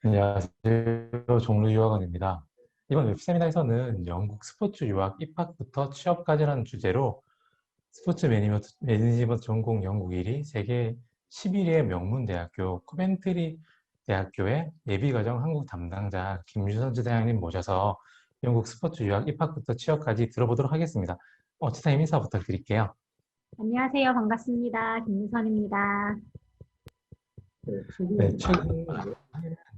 안녕하세요. 종로 유학원입니다. 이번 웹세미나에서는 영국 스포츠 유학 입학부터 취업까지라는 주제로 스포츠 매니지먼트 전공 영국 1위, 세계 11위의 명문 대학교 코벤트리 대학교의 예비과정 한국 담당자 김유선 지사장님 모셔서 영국 스포츠 유학 입학부터 취업까지 들어보도록 하겠습니다. 지사님 인사 부탁드릴게요. 안녕하세요. 반갑습니다. 김유선입니다. 네, 최근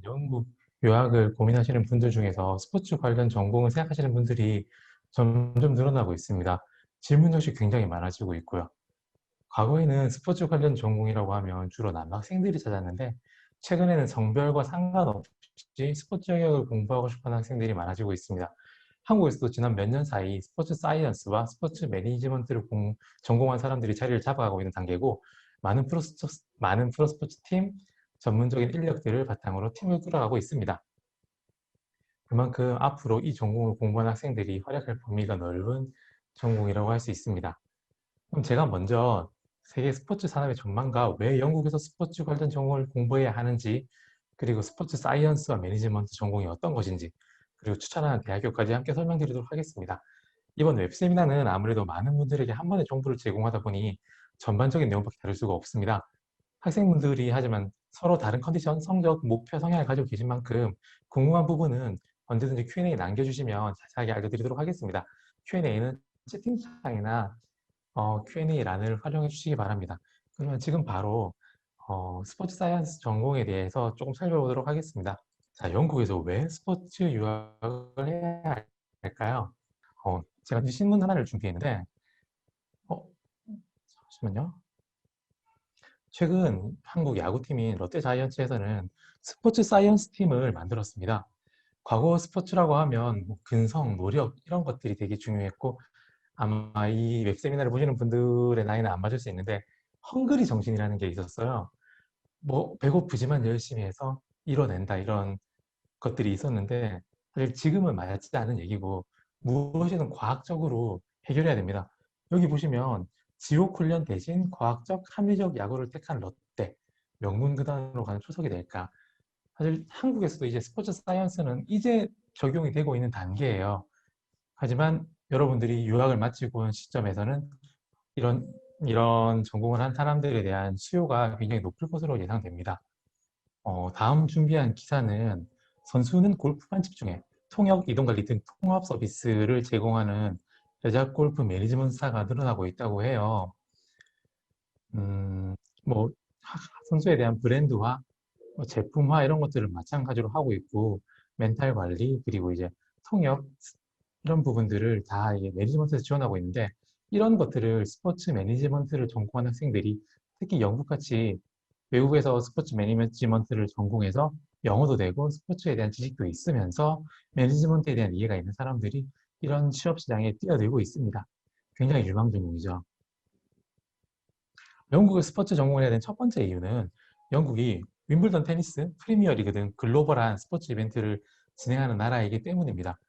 영국 유학을 고민하시는 분들 중에서 스포츠 관련 전공을 생각하시는 분들이 점점 늘어나고 있습니다. 질문 역시 굉장히 많아지고 있고요. 과거에는 스포츠 관련 전공이라고 하면 주로 남학생들이 찾았는데 최근에는 성별과 상관없이 스포츠 영역을 공부하고 싶어하는 학생들이 많아지고 있습니다. 한국에서도 지난 몇 년 사이 스포츠 사이언스와 스포츠 매니지먼트를 전공한 사람들이 자리를 잡아가고 있는 단계고 많은 프로스포츠 팀, 전문적인 인력들을 바탕으로 팀을 꾸려가고 있습니다. 그만큼 앞으로 이 전공을 공부하는 학생들이 활약할 범위가 넓은 전공이라고 할 수 있습니다. 그럼 제가 먼저 세계 스포츠 산업의 전망과 왜 영국에서 스포츠 관련 전공을 공부해야 하는지, 그리고 스포츠 사이언스와 매니지먼트 전공이 어떤 것인지, 그리고 추천하는 대학교까지 함께 설명드리도록 하겠습니다. 이번 웹세미나는 아무래도 많은 분들에게 한 번의 정보를 제공하다 보니 전반적인 내용밖에 다룰 수가 없습니다. 학생분들이 하지만 서로 다른 컨디션, 성적, 목표, 성향을 가지고 계신 만큼 궁금한 부분은 언제든지 Q&A 남겨주시면 자세하게 알려드리도록 하겠습니다. Q&A는 채팅창이나 Q&A란을 활용해 주시기 바랍니다. 그러면 지금 바로 스포츠 사이언스 전공에 대해서 조금 살펴보도록 하겠습니다. 자, 영국에서 왜 스포츠 유학을 해야 할까요? 제가 신문 하나를 준비했는데, 어, 잠시만요. 최근 한국 야구팀인 롯데자이언츠에서는 스포츠 사이언스 팀을 만들었습니다. 과거 스포츠라고 하면 뭐 근성, 노력 이런 것들이 되게 중요했고 아마 이 웹세미나를 보시는 분들의 나이는 안 맞을 수 있는데 헝그리 정신이라는 게 있었어요. 뭐 배고프지만 열심히 해서 이뤄낸다 이런 것들이 있었는데 사실 지금은 맞지 않은 얘기고 무엇이든 과학적으로 해결해야 됩니다. 여기 보시면 지옥 훈련 대신 과학적 합리적 야구를 택한 롯데 명문 구단으로 가는 초석이 될까? 사실 한국에서도 이제 스포츠 사이언스는 이제 적용이 되고 있는 단계예요. 하지만 여러분들이 유학을 마치고 온 시점에서는 이런 전공을 한 사람들에 대한 수요가 굉장히 높을 것으로 예상됩니다. 다음 준비한 기사는 선수는 골프만 집중해 통역, 이동관리 등 통합 서비스를 제공하는 여자 골프 매니지먼트사가 늘어나고 있다고 해요. 음, 뭐 선수에 대한 브랜드화, 제품화 이런 것들을 마찬가지로 하고 있고 멘탈 관리 그리고 이제 통역 이런 부분들을 다 이게 매니지먼트에서 지원하고 있는데 이런 것들을 스포츠 매니지먼트를 전공한 학생들이 특히 영국같이 외국에서 스포츠 매니지먼트를 전공해서 영어도 되고 스포츠에 대한 지식도 있으면서 매니지먼트에 대한 이해가 있는 사람들이 이런 취업 시장에 뛰어들고 있습니다. 굉장히 유망 전공이죠. 영국의 스포츠 전공을 해야 되는 첫 번째 이유는 영국이 윈블던 테니스, 프리미어 리그 등 글로벌한 스포츠 이벤트를 진행하는 나라이기 때문입니다.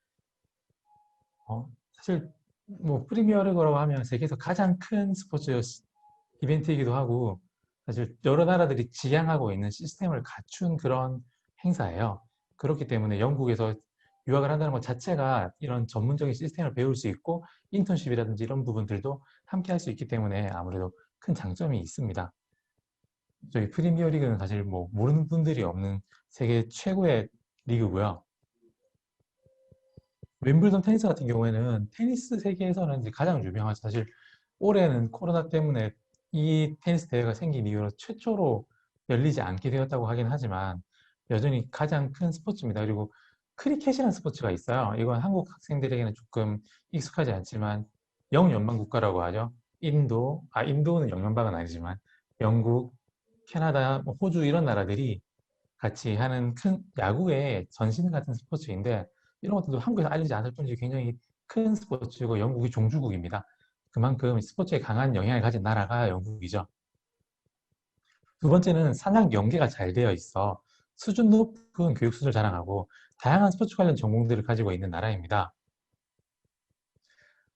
사실 뭐 프리미어 리그라고 하면 세계에서 가장 큰 스포츠 이벤트이기도 하고 사실 여러 나라들이 지향하고 있는 시스템을 갖춘 그런 행사예요. 그렇기 때문에 영국에서 유학을 한다는 것 자체가 이런 전문적인 시스템을 배울 수 있고 인턴십이라든지 이런 부분들도 함께 할 수 있기 때문에 아무래도 큰 장점이 있습니다. 저희 프리미어 리그는 사실 뭐 모르는 분들이 없는 세계 최고의 리그고요. 윈블던 테니스 같은 경우에는 테니스 세계에서는 이제 가장 유명하죠. 사실 올해는 코로나 때문에 이 테니스 대회가 생긴 이후로 최초로 열리지 않게 되었다고 하긴 하지만 여전히 가장 큰 스포츠입니다. 그리고 크리켓이라는 스포츠가 있어요. 이건 한국 학생들에게는 조금 익숙하지 않지만 영연방 국가라고 하죠. 인도는 영연방은 아니지만 영국, 캐나다, 뭐 호주 이런 나라들이 같이 하는 큰 야구의 전신 같은 스포츠인데 이런 것들도 한국에서 알리지 않을 뿐이지 굉장히 큰 스포츠고 영국이 종주국입니다. 그만큼 스포츠에 강한 영향을 가진 나라가 영국이죠. 두 번째는 사냥 연계가 잘 되어 있어 수준 높은 교육 수준을 자랑하고 다양한 스포츠 관련 전공들을 가지고 있는 나라입니다.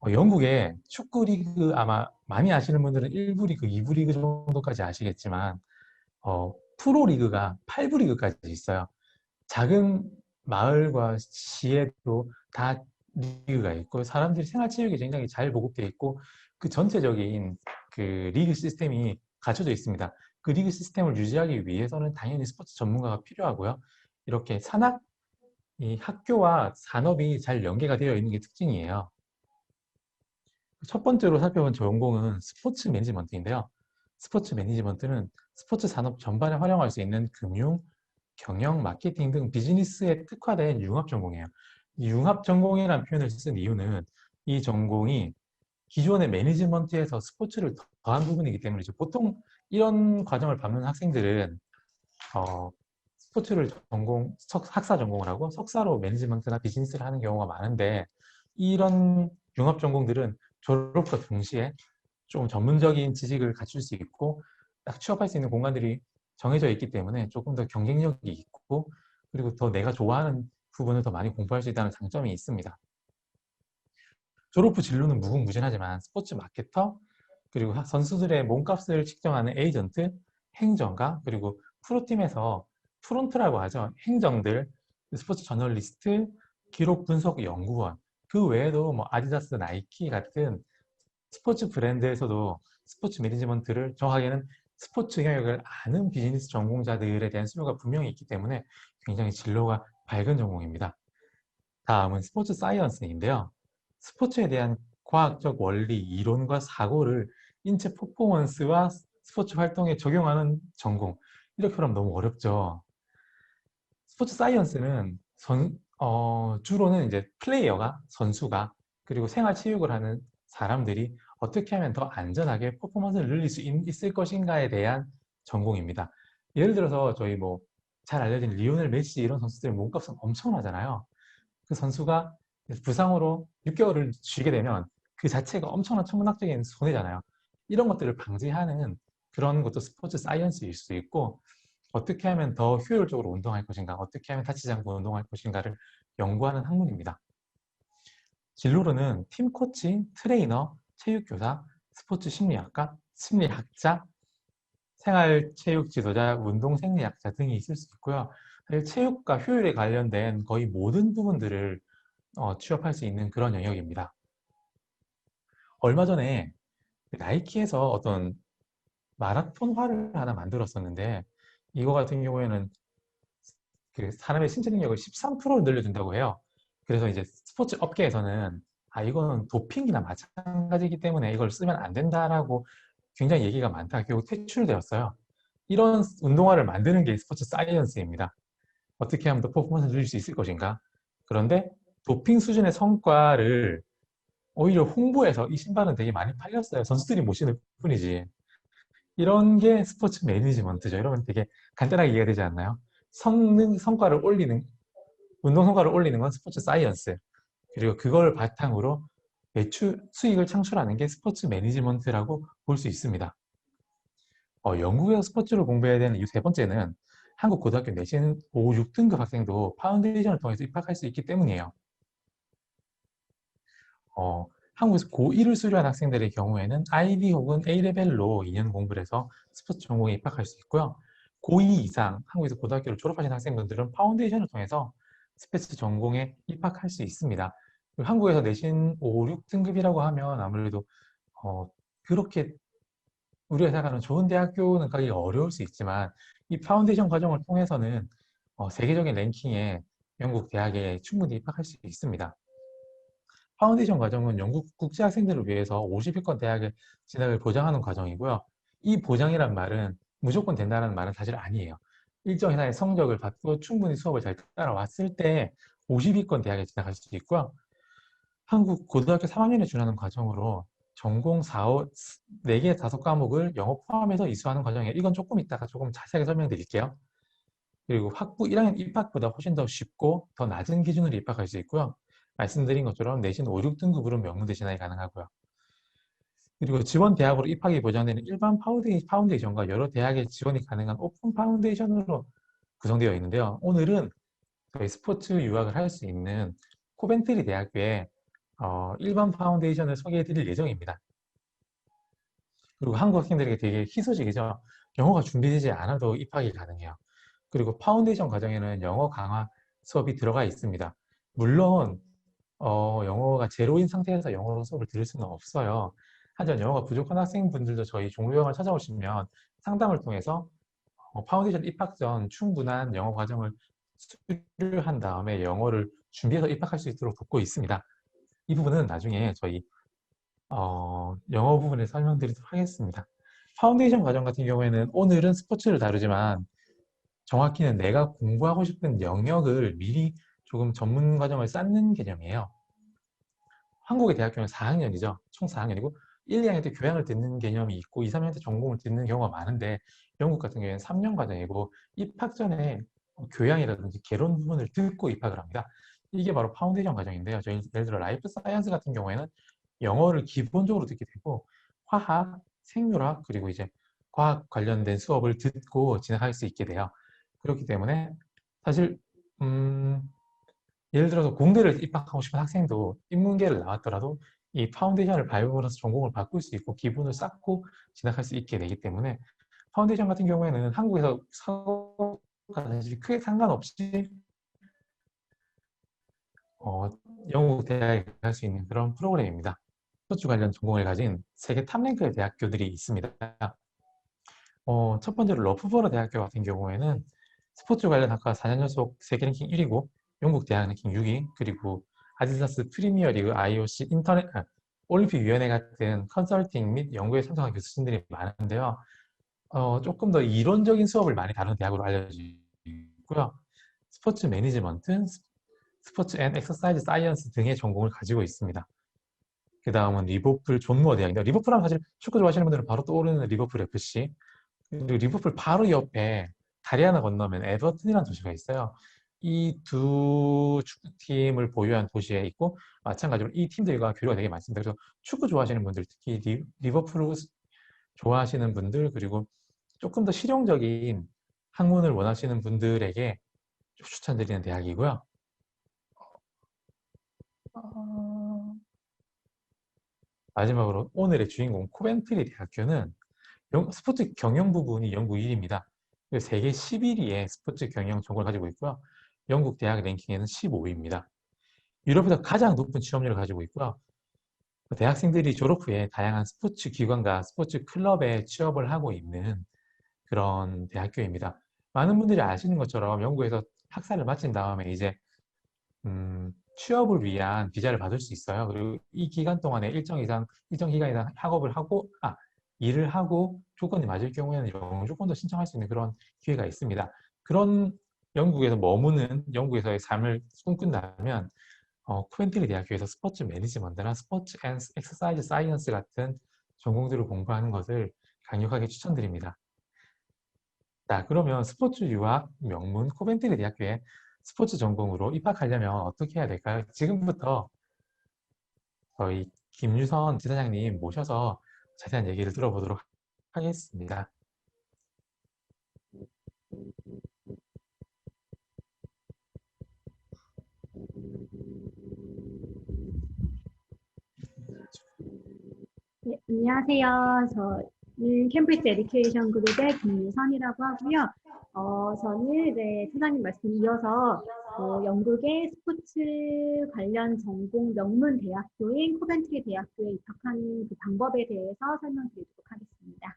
영국의 축구 리그 아마 많이 아시는 분들은 1부 리그, 2부 리그 정도까지 아시겠지만 프로 리그가 8부 리그까지 있어요. 작은 마을과 시에도 다 리그가 있고 사람들이 생활체육이 굉장히 잘 보급되어 있고 그 전체적인 그 리그 시스템이 갖춰져 있습니다. 그 리그 시스템을 유지하기 위해서는 당연히 스포츠 전문가가 필요하고요. 이렇게 이 학교와 산업이 잘 연계가 되어 있는 게 특징이에요. 첫 번째로 살펴본 전공은 스포츠 매니지먼트인데요. 스포츠 매니지먼트는 스포츠 산업 전반에 활용할 수 있는 금융, 경영, 마케팅 등 비즈니스에 특화된 융합 전공이에요. 이 융합 전공이라는 표현을 쓴 이유는 이 전공이 기존의 매니지먼트에서 스포츠를 더한 부분이기 때문이죠. 보통 이런 과정을 밟는 학생들은 스포츠를 학사 전공을 하고 석사로 매니지먼트나 비즈니스를 하는 경우가 많은데 이런 융합 전공들은 졸업과 동시에 좀 전문적인 지식을 갖출 수 있고 딱 취업할 수 있는 공간들이 정해져 있기 때문에 조금 더 경쟁력이 있고 그리고 더 내가 좋아하는 부분을 더 많이 공부할 수 있다는 장점이 있습니다. 졸업 후 진로는 무궁무진하지만 스포츠 마케터, 그리고 선수들의 몸값을 측정하는 에이전트, 행정가, 그리고 프로팀에서 프론트라고 하죠. 행정들, 스포츠 저널리스트, 기록 분석 연구원, 그 외에도 뭐 아디다스, 나이키 같은 스포츠 브랜드에서도 스포츠 매니지먼트를 정확하게는 스포츠 경영을 아는 비즈니스 전공자들에 대한 수요가 분명히 있기 때문에 굉장히 진로가 밝은 전공입니다. 다음은 스포츠 사이언스인데요. 스포츠에 대한 과학적 원리, 이론과 사고를 인체 퍼포먼스와 스포츠 활동에 적용하는 전공. 이렇게 하면 너무 어렵죠. 스포츠 사이언스는 주로는 이제 플레이어가, 선수가, 그리고 생활체육을 하는 사람들이 어떻게 하면 더 안전하게 퍼포먼스를 늘릴 수 있을 것인가에 대한 전공입니다. 예를 들어서 저희 뭐 잘 알려진 리오넬 메시 이런 선수들 몸값은 엄청나잖아요. 그 선수가 부상으로 6개월을 쉬게 되면 그 자체가 엄청난 천문학적인 손해잖아요. 이런 것들을 방지하는 그런 것도 스포츠 사이언스일 수 있고 어떻게 하면 더 효율적으로 운동할 것인가, 어떻게 하면 다치지 않고 운동할 것인가를 연구하는 학문입니다. 진로로는 팀 코치, 트레이너, 체육교사, 스포츠 심리학과, 심리학자, 생활체육 지도자, 운동생리학자 등이 있을 수 있고요. 사실 체육과 효율에 관련된 거의 모든 부분들을 취업할 수 있는 그런 영역입니다. 얼마 전에 나이키에서 어떤 마라톤화를 하나 만들었었는데 이거 같은 경우에는 그 사람의 신체 능력을 13% 늘려준다고 해요. 그래서 이제 스포츠 업계에서는 이거는 도핑이나 마찬가지이기 때문에 이걸 쓰면 안 된다라고 굉장히 얘기가 많다. 결국 퇴출되었어요. 이런 운동화를 만드는 게 스포츠 사이언스입니다. 어떻게 하면 더 퍼포먼스를 늘릴 수 있을 것인가? 그런데 도핑 수준의 성과를 오히려 홍보해서 이 신발은 되게 많이 팔렸어요. 선수들이 못 신을 뿐이지. 이런 게 스포츠 매니지먼트죠. 이러면 되게 간단하게 이해가 되지 않나요? 성과를 올리는, 운동 성과를 올리는 건 스포츠 사이언스. 그리고 그걸 바탕으로 수익을 창출하는 게 스포츠 매니지먼트라고 볼 수 있습니다. 영국에서 스포츠를 공부해야 되는 이유 세 번째는 한국 고등학교 내신 5, 6등급 학생도 파운데이션을 통해서 입학할 수 있기 때문이에요. 한국에서 고1을 수료한 학생들의 경우에는 IB 혹은 A레벨로 2년 공부를 해서 스포츠 전공에 입학할 수 있고요. 고2 이상 한국에서 고등학교를 졸업하신 학생분들은 파운데이션을 통해서 스포츠 전공에 입학할 수 있습니다. 한국에서 내신 5, 6등급이라고 하면 아무래도 그렇게 우리가 생각하는 좋은 대학교는 가기가 어려울 수 있지만 이 파운데이션 과정을 통해서는 세계적인 랭킹에 영국 대학에 충분히 입학할 수 있습니다. 파운데이션 과정은 영국 국제 학생들을 위해서 50위권 대학의 진학을 보장하는 과정이고요. 이 보장이란 말은 무조건 된다는 말은 사실 아니에요. 일정 이상의 성적을 받고 충분히 수업을 잘 따라왔을 때 50위권 대학에 진학할 수 있고요. 한국 고등학교 3학년에 준하는 과정으로 전공 4개, 5과목을 영어 포함해서 이수하는 과정이에요. 이건 조금 이따가 조금 자세하게 설명드릴게요. 그리고 학부 1학년 입학보다 훨씬 더 쉽고 더 낮은 기준으로 입학할 수 있고요. 말씀드린 것처럼 내신 5, 6등급으로 명문대 진학이 가능하고요. 그리고 지원 대학으로 입학이 보장되는 일반 파운데이션과 여러 대학에 지원이 가능한 오픈 파운데이션으로 구성되어 있는데요. 오늘은 저희 스포츠 유학을 할 수 있는 코벤트리 대학교의 일반 파운데이션을 소개해 드릴 예정입니다. 그리고 한국 학생들에게 되게 희소식이죠. 영어가 준비되지 않아도 입학이 가능해요. 그리고 파운데이션 과정에는 영어 강화 수업이 들어가 있습니다. 물론 영어가 제로인 상태에서 영어 수업을 들을 수는 없어요. 하지만 영어가 부족한 학생분들도 저희 종로영을 찾아오시면 상담을 통해서 파운데이션 입학 전 충분한 영어 과정을 수료한 다음에 영어를 준비해서 입학할 수 있도록 돕고 있습니다. 이 부분은 나중에 저희 영어 부분에 설명드리도록 하겠습니다. 파운데이션 과정 같은 경우에는 오늘은 스포츠를 다루지만 정확히는 내가 공부하고 싶은 영역을 미리 조금 전문 과정을 쌓는 개념이에요. 한국의 대학교는 4학년이죠. 총 4학년이고 1, 2학년 때 교양을 듣는 개념이 있고 2, 3학년 때 전공을 듣는 경우가 많은데 영국 같은 경우에는 3년 과정이고 입학 전에 교양이라든지 개론 부분을 듣고 입학을 합니다. 이게 바로 파운데이션 과정인데요. 저희 예를 들어 라이프 사이언스 같은 경우에는 영어를 기본적으로 듣게 되고 화학, 생물학 그리고 이제 과학 관련된 수업을 듣고 진학할 수 있게 돼요. 그렇기 때문에 사실 예를 들어서 공대를 입학하고 싶은 학생도 인문계를 나왔더라도 이 파운데이션을 밟으면서 전공을 바꿀 수 있고 기본을 쌓고 진학할 수 있게 되기 때문에 파운데이션 같은 경우에는 한국에서 사고가 사실 크게 상관없이 영국 대학에 갈 수 있는 그런 프로그램입니다. 스포츠 관련 전공을 가진 세계 탑랭크의 대학교들이 있습니다. 첫 번째로 러프버러 대학교 같은 경우에는 스포츠 관련 학과 4년 연속 세계 랭킹 1위고 영국 대학 랭킹 6위 그리고 아디다스 프리미어리그 IOC 올림픽 위원회 같은 컨설팅 및 연구에 참석한 교수진들이 많은데요. 조금 더 이론적인 수업을 많이 다루는 대학으로 알려져 있고요. 스포츠 매니지먼트, 스포츠 앤 엑서사이즈 사이언스 등의 전공을 가지고 있습니다. 그 다음은 리버풀 존모어 대학인데 리버풀 하면 사실 축구 좋아하시는 분들은 바로 떠오르는 리버풀 FC 그리고 리버풀 바로 옆에 다리 하나 건너면 에버튼이라는 도시가 있어요. 이 두 축구팀을 보유한 도시에 있고 마찬가지로 이 팀들과 교류가 되게 많습니다. 그래서 축구 좋아하시는 분들 특히 리버풀 좋아하시는 분들 그리고 조금 더 실용적인 학문을 원하시는 분들에게 추천드리는 대학이고요. 마지막으로 오늘의 주인공 코벤트리 대학교는 스포츠 경영 부분이 영국 1위입니다. 세계 11위의 스포츠 경영 전공을 가지고 있고요. 영국 대학 랭킹에는 15위입니다. 유럽에서 가장 높은 취업률을 가지고 있고요. 대학생들이 졸업 후에 다양한 스포츠 기관과 스포츠 클럽에 취업을 하고 있는 그런 대학교입니다. 많은 분들이 아시는 것처럼 영국에서 학사를 마친 다음에 이제 취업을 위한 비자를 받을 수 있어요. 그리고 이 기간 동안에 일정 기간 이상 일을 하고 조건이 맞을 경우에는 영주권도 신청할 수 있는 그런 기회가 있습니다. 그런 영국에서 머무는 영국에서의 삶을 꿈꾼다면 코벤트리 대학교에서 스포츠 매니지먼트나 스포츠 앤 엑서사이즈 사이언스 같은 전공들을 공부하는 것을 강력하게 추천드립니다. 자, 그러면 스포츠 유학 명문 코벤트리 대학교에 스포츠 전공으로 입학하려면 어떻게 해야 될까요? 지금부터 저희 김유선 지사장님 모셔서 자세한 얘기를 들어보도록 하겠습니다. 네, 안녕하세요. 저는 캠브리지 에듀케이션 그룹의 김유선이라고 하고요. 저는 이제 사장님 말씀 이어서 영국의 스포츠 관련 전공 명문 대학교인 코벤트리 대학교에 입학하는 그 방법에 대해서 설명드리도록 하겠습니다.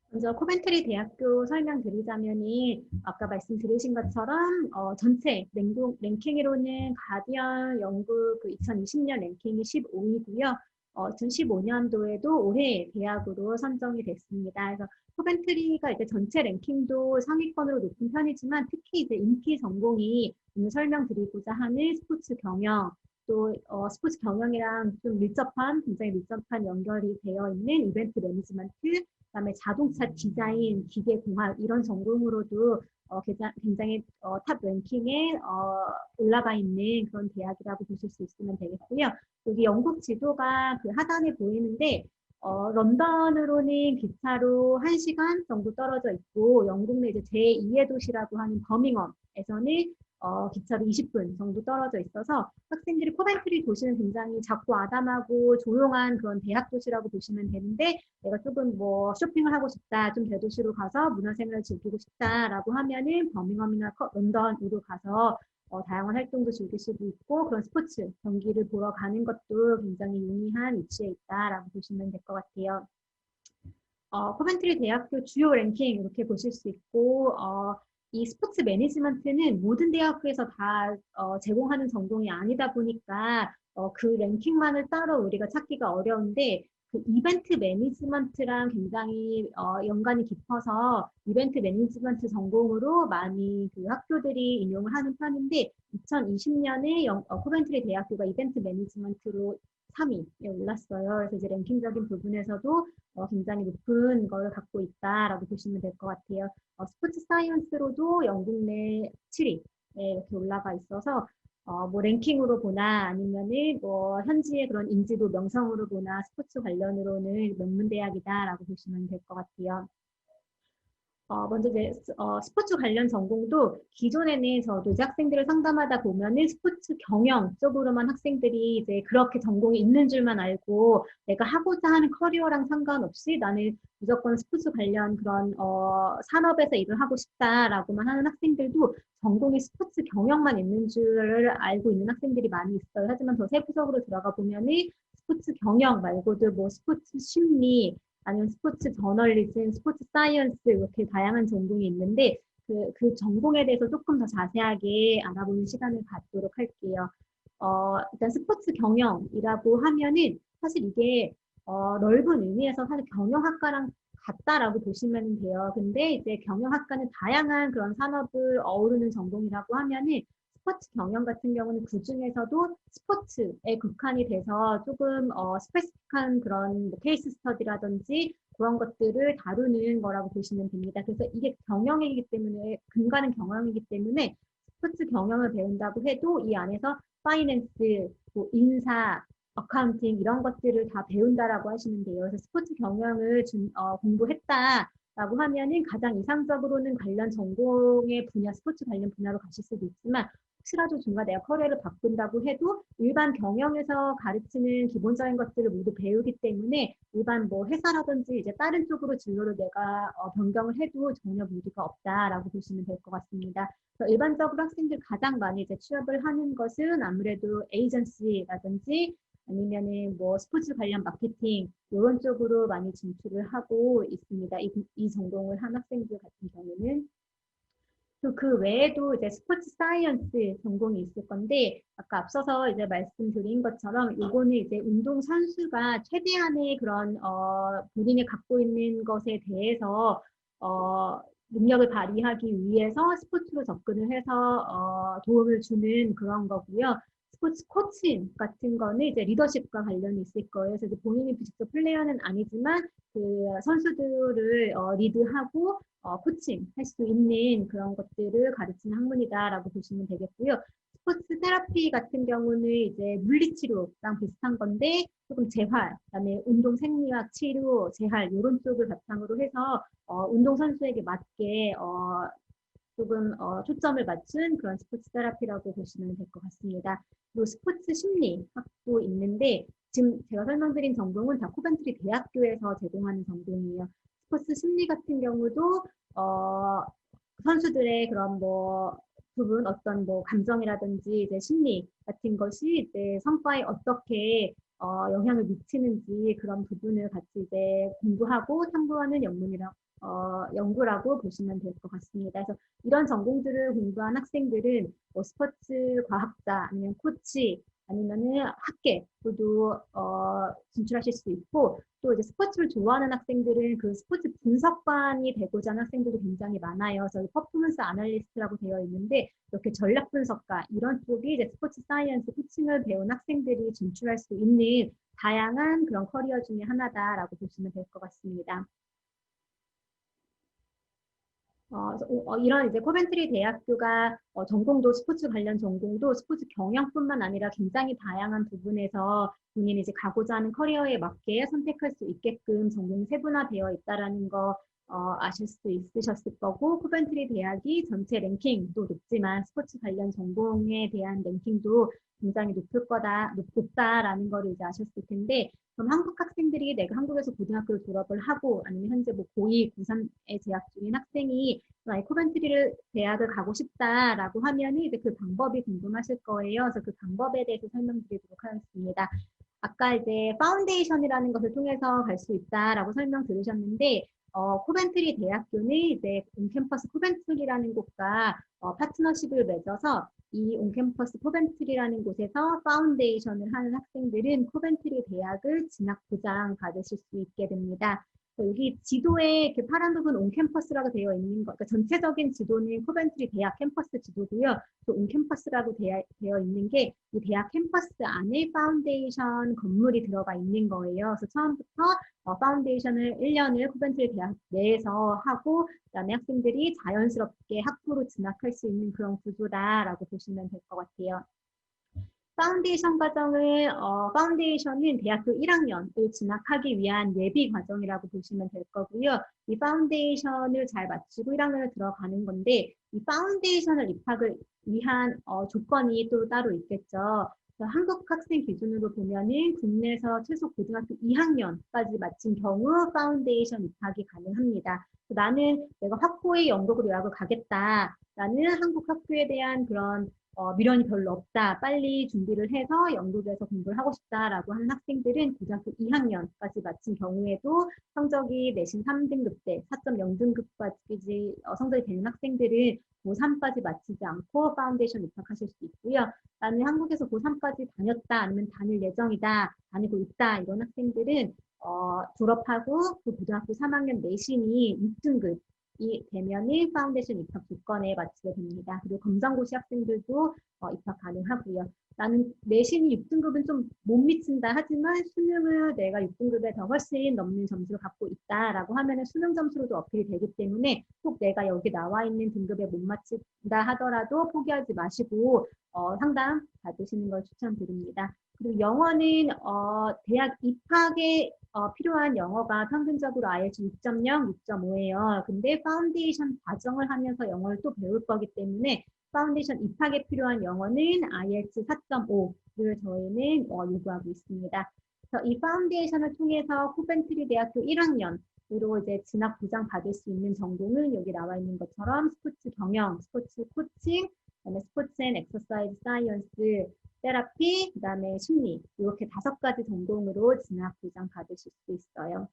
먼저 코벤트리 대학교 설명드리자면이 아까 말씀드리신 것처럼 전체 랭킹으로는 가디언 영국 그 2020년 랭킹이 15위고요. 2015년도에도 올해 대학으로 선정이 됐습니다. 그래서 코벤트리가 이제 전체 랭킹도 상위권으로 높은 편이지만 특히 이제 인기 전공이 오늘 설명드리고자 하는 스포츠 경영 또 스포츠 경영이랑 좀 굉장히 밀접한 연결이 되어 있는 이벤트 매니지먼트 그다음에 자동차 디자인, 기계공학 이런 전공으로도 굉장히 탑 랭킹에 올라가 있는 그런 대학이라고 보실 수 있으면 되겠고요. 여기 영국 지도가 그 하단에 보이는데 런던으로는 기차로 1시간 정도 떨어져 있고 영국 내 이제 제2의 도시라고 하는 버밍엄에서는 기차로 20분 정도 떨어져 있어서 학생들이 코벤트리 도시는 굉장히 작고 아담하고 조용한 그런 대학 도시라고 보시면 되는데 내가 조금 뭐 쇼핑을 하고 싶다, 좀 대도시로 가서 문화생활을 즐기고 싶다라고 하면은 버밍엄이나 런던으로 가서 다양한 활동도 즐길 수도 있고 그런 스포츠 경기를 보러 가는 것도 굉장히 용이한 위치에 있다라고 보시면 될 것 같아요. 코벤트리 대학교 주요 랭킹 이렇게 보실 수 있고 이 스포츠 매니지먼트는 모든 대학교에서 다 제공하는 전공이 아니다 보니까 그 랭킹만을 따로 우리가 찾기가 어려운데 그 이벤트 매니지먼트랑 굉장히 연관이 깊어서 이벤트 매니지먼트 전공으로 많이 그 학교들이 인용을 하는 편인데 2020년에 코벤트리 대학교가 이벤트 매니지먼트로 3위에 올랐어요. 그래서 이제 랭킹적인 부분에서도 굉장히 높은 걸 갖고 있다라고 보시면 될 것 같아요. 스포츠 사이언스로도 영국 내 7위에 이렇게 올라가 있어서 뭐 랭킹으로 보나 아니면은 뭐 현지의 그런 인지도 명성으로 보나 스포츠 관련으로는 명문대학이다라고 보시면 될 것 같아요. 먼저 이제 스포츠 관련 전공도 기존에는 저도 이제 학생들을 상담하다 보면은 스포츠 경영 쪽으로만 학생들이 이제 그렇게 전공이 있는 줄만 알고 내가 하고자 하는 커리어랑 상관없이 나는 무조건 스포츠 관련 그런 산업에서 일을 하고 싶다라고만 하는 학생들도 전공이 스포츠 경영만 있는 줄을 알고 있는 학생들이 많이 있어요. 하지만 더 세부적으로 들어가 보면은 스포츠 경영 말고도 뭐 스포츠 심리 아니면 스포츠 저널리즘, 스포츠 사이언스 이렇게 다양한 전공이 있는데 그 전공에 대해서 조금 더 자세하게 알아보는 시간을 갖도록 할게요. 일단 스포츠 경영이라고 하면은 사실 이게 넓은 의미에서 사실 경영학과랑 같다라고 보시면 돼요. 근데 이제 경영학과는 다양한 그런 산업을 어우르는 전공이라고 하면은 스포츠 경영 같은 경우는 그 중에서도 스포츠에 국한이 돼서 조금 스페시픽한 그런 뭐 케이스 스터디라든지 그런 것들을 다루는 거라고 보시면 됩니다. 그래서 이게 경영이기 때문에 근간은 경영이기 때문에 스포츠 경영을 배운다고 해도 이 안에서 파이낸스, 뭐 인사, 어카운팅 이런 것들을 다 배운다라고 하시면 돼요. 그래서 스포츠 경영을 공부했다라고 하면은 가장 이상적으로는 관련 전공의 분야, 스포츠 관련 분야로 가실 수도 있지만 혹시라도 중간 내가 커리어를 바꾼다고 해도 일반 경영에서 가르치는 기본적인 것들을 모두 배우기 때문에 일반 뭐 회사라든지 이제 다른 쪽으로 진로를 내가 변경을 해도 전혀 무리가 없다라고 보시면 될 것 같습니다. 일반적으로 학생들 가장 많이 이제 취업을 하는 것은 아무래도 에이전시라든지 아니면은 뭐 스포츠 관련 마케팅 이런 쪽으로 많이 진출을 하고 있습니다. 이 전공을 한 학생들 같은 경우는 그 외에도 이제 스포츠 사이언스 전공이 있을 건데 아까 앞서서 이제 말씀드린 것처럼 이거는 이제 운동 선수가 최대한의 그런 본인이 갖고 있는 것에 대해서 능력을 발휘하기 위해서 스포츠로 접근을 해서 도움을 주는 그런 거고요. 스포츠 코칭 같은 거는 이제 리더십과 관련이 있을 거예요. 그래서 이제 본인이 직접 플레이어는 아니지만 그 선수들을 리드하고 코칭할 수 있는 그런 것들을 가르치는 학문이다라고 보시면 되겠고요. 스포츠 테라피 같은 경우는 이제 물리치료랑 비슷한 건데 조금 재활, 그다음에 운동 생리학 치료, 재활 이런 쪽을 바탕으로 해서 운동 선수에게 맞게 조금 초점을 맞춘 그런 스포츠 테라피라고 보시면 될 것 같습니다. 그리고 스포츠 심리학도 있는데 지금 제가 설명드린 전공은 다 코벤트리 대학교에서 제공하는 전공이에요. 스포츠 심리 같은 경우도 선수들의 그런 뭐 부분 어떤 뭐 감정이라든지 이제 심리 같은 것이 이제 성과에 어떻게 영향을 미치는지 그런 부분을 같이 이제 공부하고 탐구하는 연구라고 보시면 될 것 같습니다. 그래서 이런 전공들을 공부한 학생들은 뭐 스포츠 과학자 아니면 코치 아니면은 학계로도 진출하실 수 있고 또 이제 스포츠를 좋아하는 학생들은 그 스포츠 분석관이 되고자 하는 학생들도 굉장히 많아요. 그래서 퍼포먼스 아날리스트라고 되어 있는데 이렇게 전략 분석가 이런 쪽이 이제 스포츠 사이언스 코칭을 배운 학생들이 진출할 수 있는 다양한 그런 커리어 중에 하나다라고 보시면 될 것 같습니다. 이런 이제 코벤트리 대학교가 전공도 스포츠 관련 전공도 스포츠 경영뿐만 아니라 굉장히 다양한 부분에서 본인이 이제 가고자 하는 커리어에 맞게 선택할 수 있게끔 전공이 세분화되어 있다라는 거 아실 수 있으셨을 거고, 코벤트리 대학이 전체 랭킹도 높지만 스포츠 관련 전공에 대한 랭킹도 굉장히 높다라는 거를 이제 아셨을 텐데, 그럼 한국 학생들이 내가 한국에서 고등학교를 졸업을 하고 아니면 현재 뭐 고2, 고3에 재학 중인 학생이 코벤트리를 대학을 가고 싶다라고 하면은 이제 그 방법이 궁금하실 거예요. 그래서 그 방법에 대해서 설명드리도록 하겠습니다. 아까 이제 파운데이션이라는 것을 통해서 갈 수 있다라고 설명 들으셨는데, 코벤트리 대학교는 이제 온캠퍼스 코벤트리라는 곳과 파트너십을 맺어서 이 온캠퍼스 코벤트리라는 곳에서 파운데이션을 하는 학생들은 코벤트리 대학을 진학 보장 받으실 수 있게 됩니다. 여기 지도에 이렇게 파란 부분 온캠퍼스라고 되어 있는 것, 그러니까 전체적인 지도는 코벤트리 대학 캠퍼스 지도고요. 또 온캠퍼스라고 되어 있는 게 이 대학 캠퍼스 안에 파운데이션 건물이 들어가 있는 거예요. 그래서 처음부터 파운데이션을 1년을 코벤트리 대학 내에서 하고 그다음에 학생들이 자연스럽게 학부로 진학할 수 있는 그런 구조다라고 보시면 될 것 같아요. 파운데이션 과정을, 파운데이션은 대학교 1학년을 진학하기 위한 예비 과정이라고 보시면 될 거고요. 이 파운데이션을 잘 마치고 1학년을 들어가는 건데, 이 파운데이션을 입학을 위한 조건이 또 따로 있겠죠. 한국 학생 기준으로 보면은 국내에서 최소 고등학교 2학년까지 마친 경우 파운데이션 입학이 가능합니다. 나는 내가 확고히 영국으로 유학을 가겠다라는 한국 학교에 대한 그런 미련이 별로 없다. 빨리 준비를 해서 영국에서 공부를 하고 싶다라고 하는 학생들은 고등학교 2학년까지 마친 경우에도 성적이 내신 3등급 때 4.0등급까지 성적이 되는 학생들은 고3까지 마치지 않고 파운데이션 입학하실 수 있고요. 나는 한국에서 고3까지 다녔다 아니면 다닐 예정이다, 다니고 있다 이런 학생들은 졸업하고 그 고등학교 3학년 내신이 6등급 이 되면은 파운데이션 입학 조건에 맞추게 됩니다. 그리고 검정고시 학생들도 입학 가능하고요. 나는 내신이 6등급은 좀 못 미친다 하지만 수능을 내가 6등급에 더 훨씬 넘는 점수를 갖고 있다라고 하면은 수능 점수로도 어필이 되기 때문에 꼭 내가 여기 나와 있는 등급에 못 맞춘다 하더라도 포기하지 마시고 상담 받으시는 걸 추천드립니다. 그리고 영어는 대학 입학에 필요한 영어가 평균적으로 IELTS 6.0, 6.5예요. 근데 파운데이션 과정을 하면서 영어를 또 배울 거기 때문에 파운데이션 입학에 필요한 영어는 IELTS 4.5를 저희는 요구하고 있습니다. 그래서 이 파운데이션을 통해서 코벤트리 대학교 1학년으로 이제 진학 보장 받을 수 있는 전공은 여기 나와 있는 것처럼 스포츠 경영, 스포츠 코칭, 그다음에 스포츠 앤 엑서사이즈 사이언스, 테라피, 그다음에 심리 이렇게 5가지 전공으로 진학 보장 받으실 수 있어요.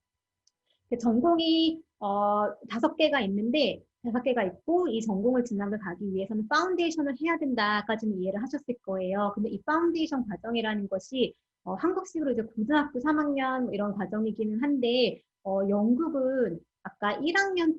전공이 5개가 있는데 5개가 있고 이 전공을 진학을 가기 위해서는 파운데이션을 해야 된다까지는 이해를 하셨을 거예요. 근데 이 파운데이션 과정이라는 것이 한국식으로 이제 고등학교 3학년 이런 과정이기는 한데 영국은 아까 1학년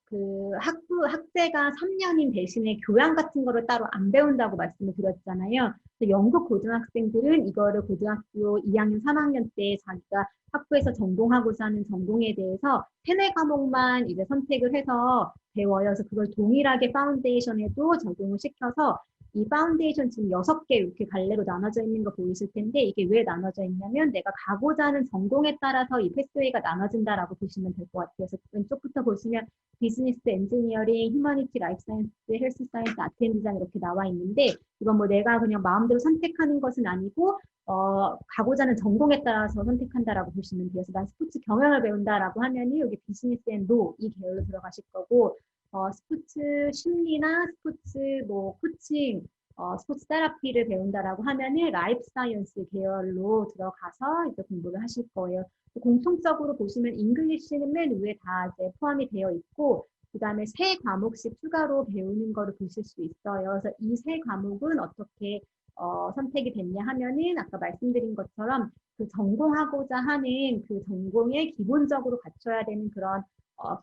그 학제가 3년인 대신에 교양 같은 거를 따로 안 배운다고 말씀을 드렸잖아요. 영국 고등학생들은 이거를 고등학교 2학년, 3학년 때 자기가 학부에서 전공하고자 하는 전공에 대해서 세네 과목만 이제 선택을 해서 배워요. 그래서 그걸 동일하게 파운데이션에도 적용을 시켜서 이 파운데이션 지금 6개 이렇게 갈래로 나눠져 있는 거 보이실 텐데 이게 왜 나눠져 있냐면 내가 가고자 하는 전공에 따라서 이 패스웨이가 나눠진다라고 보시면 될 것 같아요. 그래서 왼쪽부터 보시면 비즈니스, 엔지니어링, 휴머니티, 라이프 사이언스, 헬스 사이언스, 아트 앤 디자인 이렇게 나와 있는데 이건 뭐 내가 그냥 마음대로 선택하는 것은 아니고 가고자 하는 전공에 따라서 선택한다라고 보시면 돼요. 그래서 난 스포츠 경영을 배운다라고 하면은 여기 비즈니스 앤 로 이 계열로 들어가실 거고 스포츠 심리나 스포츠 뭐 코칭, 스포츠 테라피를 배운다라고 하면은 라이프 사이언스 계열로 들어가서 이제 공부를 하실 거예요. 공통적으로 보시면 잉글리시는 맨 위에 다 이제 포함이 되어 있고 그다음에 3과목씩 추가로 배우는 거를 보실 수 있어요. 그래서 이 3과목은 어떻게 선택이 됐냐 하면은 아까 말씀드린 것처럼 그 전공하고자 하는 그 전공에 기본적으로 갖춰야 되는 그런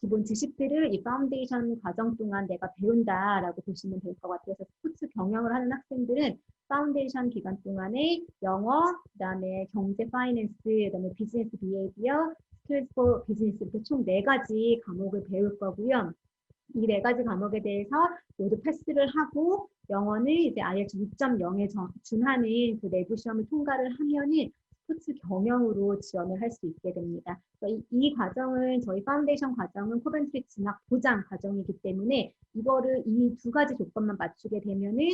기본 지식들을 이 파운데이션 과정 동안 내가 배운다라고 보시면 될 것 같아요. 그래서 스포츠 경영을 하는 학생들은 파운데이션 기간 동안에 영어, 그다음에 경제 파이낸스, 그다음에 비즈니스 비헤이비어, 스킬스 포 비즈니스 이렇게 총 4가지 과목을 배울 거고요. 이 4가지 과목에 대해서 모두 패스를 하고 영어는 이제 IELTS 6.0에 준하는 그 내부 시험을 통과를 하면은 스포츠 경영으로 지원을 할 수 있게 됩니다. 이 과정은 저희 파운데이션 과정은 코벤트리 진학 보장 과정이기 때문에 이거를 이 두 가지 조건만 맞추게 되면은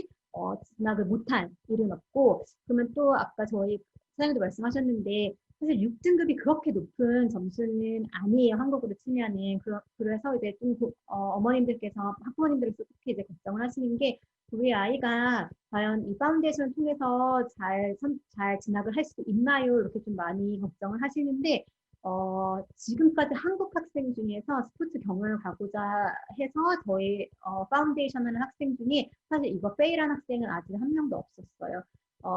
진학을 못할 일은 없고, 그러면 또 아까 저희 사장님도 말씀하셨는데 사실 6등급이 그렇게 높은 점수는 아니에요. 한국으로 치면은. 그래서 이제 좀 어머님들께서 학부모님들께서 특히 이제 걱정을 하시는 게 우리 아이가 과연 이 파운데이션을 통해서 잘 진학을 할 수 있나요? 이렇게 좀 많이 걱정을 하시는데 지금까지 한국 학생 중에서 스포츠 경영을 가고자 해서 저희 파운데이션 하는 학생 중에 사실 이거 페일한 학생은 아직 한 명도 없었어요.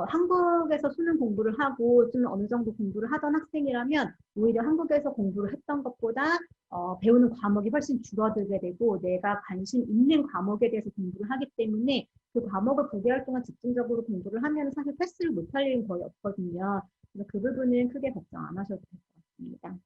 한국에서 수능 공부를 하고 좀 어느 정도 공부를 하던 학생이라면 오히려 한국에서 공부를 했던 것보다 배우는 과목이 훨씬 줄어들게 되고 내가 관심 있는 과목에 대해서 공부를 하기 때문에 그 과목을 9개월 동안 집중적으로 공부를 하면 사실 패스를 못할 일은 거의 없거든요. 그래서 그 부분은 크게 걱정 안 하셔도 될 것 같습니다.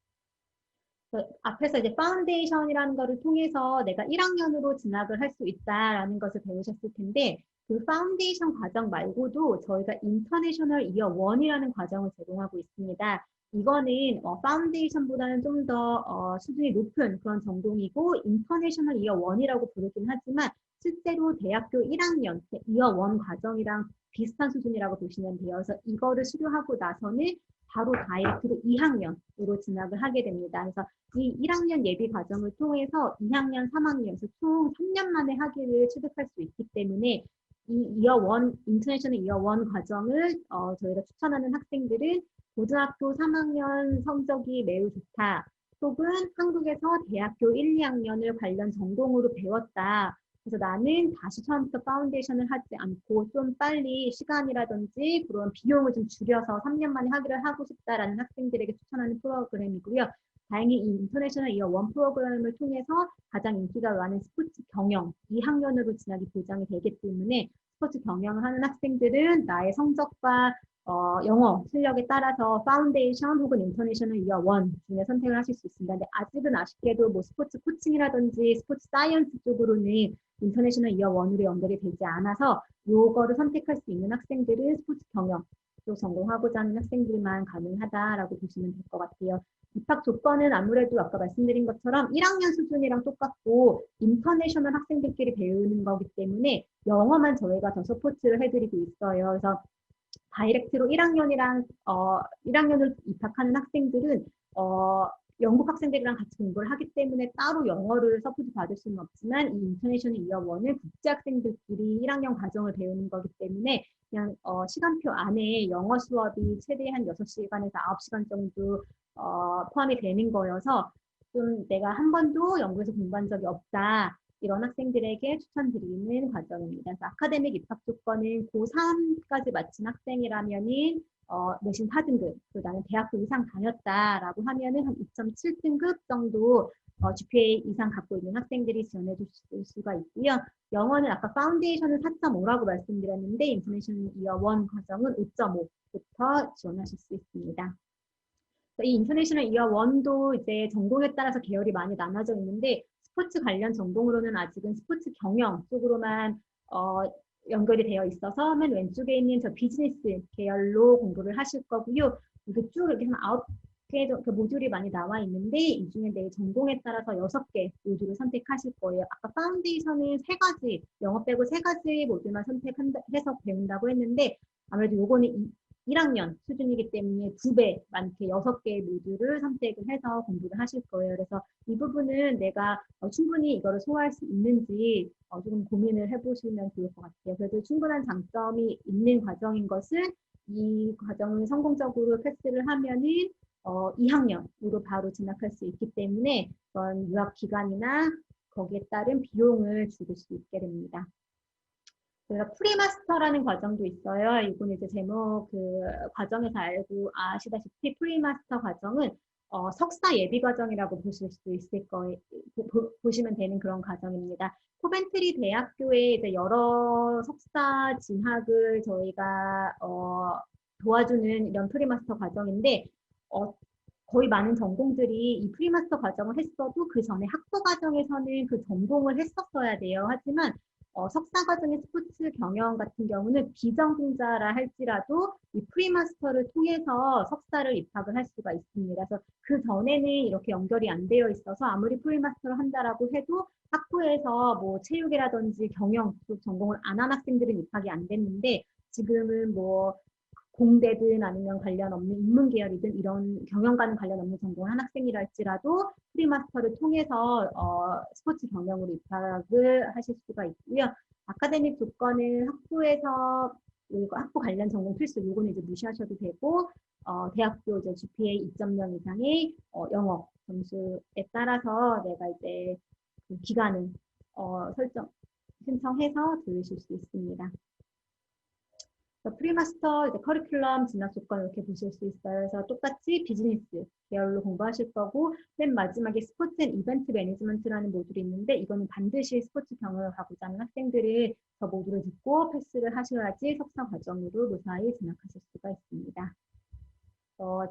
앞에서 이제 파운데이션이라는 것을 통해서 내가 1학년으로 진학을 할 수 있다라는 것을 배우셨을 텐데 그 파운데이션 과정 말고도 저희가 인터내셔널 이어 1이라는 과정을 제공하고 있습니다. 이거는 파운데이션보다는 좀 더 수준이 높은 그런 전공이고 인터내셔널 이어 1이라고 부르긴 하지만 실제로 대학교 1학년 이어 1 과정이랑 비슷한 수준이라고 보시면 돼요. 그래서 이거를 수료하고 나서는 바로 다이렉트로 2학년으로 진학을 하게 됩니다. 그래서 이 1학년 예비 과정을 통해서 2학년, 3학년에서 총 3년 만에 학위를 취득할 수 있기 때문에 이 이어 1, 인터내셔널 이어 1 과정을 저희가 추천하는 학생들은 고등학교 3학년 성적이 매우 좋다. 혹은 한국에서 대학교 1, 2학년을 관련 전공으로 배웠다. 그래서 나는 다시 처음부터 파운데이션을 하지 않고 좀 빨리 시간이라든지 그런 비용을 좀 줄여서 3년 만에 학위를 하고 싶다라는 학생들에게 추천하는 프로그램이고요. 다행히 이 인터내셔널 이어 1 프로그램을 통해서 가장 인기가 많은 스포츠 경영 2학년으로 진학이 보장이 되기 때문에 스포츠 경영을 하는 학생들은 나의 성적과 영어 실력에 따라서 파운데이션 혹은 인터내셔널 이어 1 중에 선택을 하실 수 있습니다. 근데 아직은 아쉽게도 뭐 스포츠 코칭이라든지 스포츠 사이언스 쪽으로는 인터내셔널 이어 1으로 연결이 되지 않아서 요거를 선택할 수 있는 학생들은 스포츠 경영 쪽 전공하고자 하는 학생들만 가능하다라고 보시면 될 것 같아요. 입학 조건은 아무래도 아까 말씀드린 것처럼 1학년 수준이랑 똑같고 인터내셔널 학생들끼리 배우는 거기 때문에 영어만 저희가 더 서포트를 해드리고 있어요. 그래서 다이렉트로 1학년을 입학하는 학생들은 영국 학생들이랑 같이 공부를 하기 때문에 따로 영어를 서포트 받을 수는 없지만 이 인터내셔널 이어 1은 국제 학생들끼리 1학년 과정을 배우는 거기 때문에 그냥 시간표 안에 영어 수업이 최대한 6시간에서 9시간 정도 포함이 되는 거여서 좀 내가 한 번도 영국에서 공부한 적이 없다. 이런 학생들에게 추천드리는 과정입니다. 그래서 아카데믹 입학 조건은 고3까지 마친 학생이라면은 내신 4등급, 그다음에 대학교 이상 다녔다라고 하면은 한 2.7등급 정도 GPA 이상 갖고 있는 학생들이 지원해 줄 수가 있고요. 영어는 아까 파운데이션은 4.5라고 말씀드렸는데 인터내셔널 이어 1 과정은 5.5부터 지원하실 수 있습니다. 이 인터내셔널 이어 1도 이제 전공에 따라서 계열이 많이 나눠져 있는데 스포츠 관련 전공으로는 아직은 스포츠 경영 쪽으로만 연결이 되어 있어서 맨 왼쪽에 있는 저 비즈니스 계열로 공부를 하실 거고요. 이게 쭉 이렇게 한 9개 그 모듈이 많이 나와 있는데 이 중에 내 전공에 따라서 6개 모듈을 선택하실 거예요. 아까 파운데이션은 3가지, 영어 빼고 3가지 모듈만 선택해서 배운다고 했는데 아무래도 요거는 1학년 수준이기 때문에 2배 많게 6개의 모듈을 선택을 해서 공부를 하실 거예요. 그래서 이 부분은 내가 충분히 이거를 소화할 수 있는지 조금 고민을 해보시면 좋을 것 같아요. 그래도 충분한 장점이 있는 과정인 것은 이 과정을 성공적으로 패스를 하면은 2학년으로 바로 진학할 수 있기 때문에 그런 유학 기간이나 거기에 따른 비용을 줄일 수 있게 됩니다. 그래서 프리마스터라는 과정도 있어요. 이건 이제 제목 그 과정에서 알고 아시다시피 프리마스터 과정은 석사 예비 과정이라고 보실 수 있을 거예요. 보시면 되는 그런 과정입니다. 코벤트리 대학교에 이제 여러 석사 진학을 저희가 도와주는 이런 프리마스터 과정인데 거의 많은 전공들이 이 프리마스터 과정을 했어도 그 전에 학부 과정에서는 그 전공을 했었어야 돼요. 하지만 석사 과정의 스포츠 경영 같은 경우는 비전공자라 할지라도 이 프리마스터를 통해서 석사를 입학을 할 수가 있습니다. 그래서 그 전에는 이렇게 연결이 안 되어 있어서 아무리 프리마스터를 한다라고 해도 학부에서 뭐 체육이라든지 경영 쪽 전공을 안 한 학생들은 입학이 안 됐는데 지금은 뭐 공대든 아니면 관련 없는 인문 계열이든 이런 경영과는 관련 없는 전공을 한 학생이라 할지라도 프리마스터를 통해서 스포츠 경영으로 입학을 하실 수가 있고요. 아카데믹 조건은 학부에서 학부 관련 전공 필수 요거는 이제 무시하셔도 되고 대학교 이제 GPA 2.0 이상의 영어 점수에 따라서 내가 이제 그 기간을 설정 신청해서 들으실 수 있습니다. 프리마스터 이제 커리큘럼 진학 조건 이렇게 보실 수 있어요. 그래서 똑같이 비즈니스 계열로 공부하실 거고 맨 마지막에 스포츠 앤 이벤트 매니지먼트라는 모듈이 있는데 이거는 반드시 스포츠 경영을 가고자 하는 학생들이 저 모듈을 듣고 패스를 하셔야지 석사 과정으로 무사히 진학하실 수가 있습니다.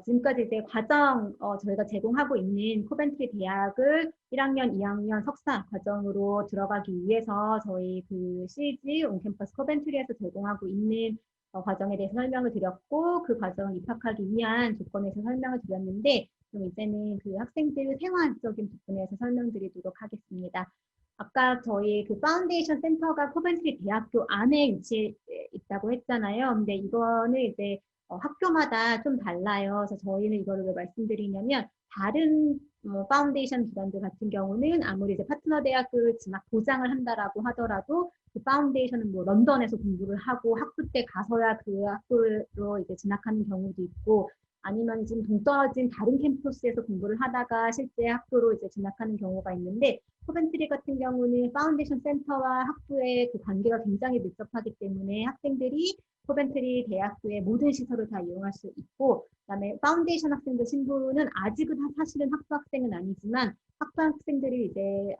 지금까지 이제 과정 저희가 제공하고 있는 코벤트리 대학을 1학년, 2학년 석사 과정으로 들어가기 위해서 저희 그 CG 온캠퍼스 코벤트리에서 제공하고 있는 과정에 대해서 설명을 드렸고 그 과정을 입학하기 위한 조건에 대해서 설명을 드렸는데 그럼 이제는 그 학생들 생활적인 부분에서 설명드리도록 하겠습니다. 아까 저희 그 파운데이션 센터가 코벤트리 대학교 안에 위치해 있다고 했잖아요. 근데 이거는 이제 학교마다 좀 달라요. 그래서 저희는 이거를 왜 말씀드리냐면 다른 파운데이션 기관들 같은 경우는 아무리 이제 파트너 대학을 진학 보장을 한다라고 하더라도 그 파운데이션은 뭐 런던에서 공부를 하고 학부 때 가서야 그 학부로 이제 진학하는 경우도 있고 아니면 지금 동떨어진 다른 캠퍼스에서 공부를 하다가 실제 학부로 이제 진학하는 경우가 있는데 코벤트리 같은 경우는 파운데이션 센터와 학부의 그 관계가 굉장히 밀접하기 때문에 학생들이 코벤트리 대학교의 모든 시설을 다 이용할 수 있고 그다음에 파운데이션 학생들 신분은 아직은 사실은 학부 학생은 아니지만 학부 학생들이 이제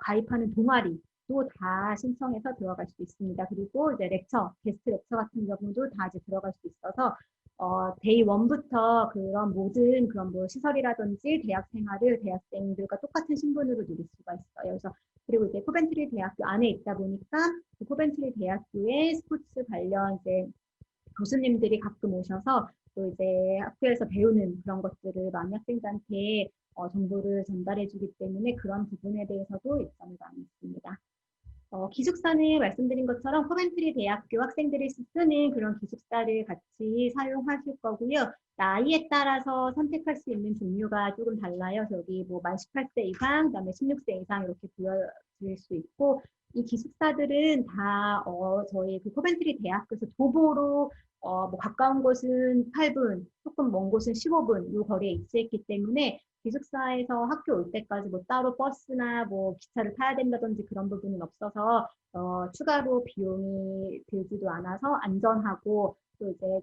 가입하는 동아리 또 다 신청해서 들어갈 수 있습니다. 그리고 이제 렉처, 게스트 렉처 같은 경우도 다 이제 들어갈 수 있어서 데이 1부터 그런 모든 그런 뭐 시설이라든지 대학 생활을 대학생들과 똑같은 신분으로 누릴 수가 있어요. 그래서 그리고 이제 코벤트리 대학교 안에 있다 보니까 그 코벤트리 대학교의 스포츠 관련 이제 교수님들이 가끔 오셔서 또 이제 학교에서 배우는 그런 것들을 많이 학생들한테 정보를 전달해 주기 때문에 그런 부분에 대해서도 이점이 많이 있습니다. 기숙사는 말씀드린 것처럼 코벤트리 대학교 학생들이 쓰는 그런 기숙사를 같이 사용하실 거고요. 나이에 따라서 선택할 수 있는 종류가 조금 달라요. 저기 뭐 만 18세 이상, 그다음에 16세 이상 이렇게 부여질 수 있고 이 기숙사들은 다 저희 그 코벤트리 대학교에서 도보로 뭐 가까운 곳은 8분, 조금 먼 곳은 15분 이 거리에 위치했기 때문에 기숙사에서 학교 올 때까지 뭐 따로 버스나 뭐 기차를 타야 된다든지 그런 부분은 없어서 추가로 비용이 들지도 않아서 안전하고 또 이제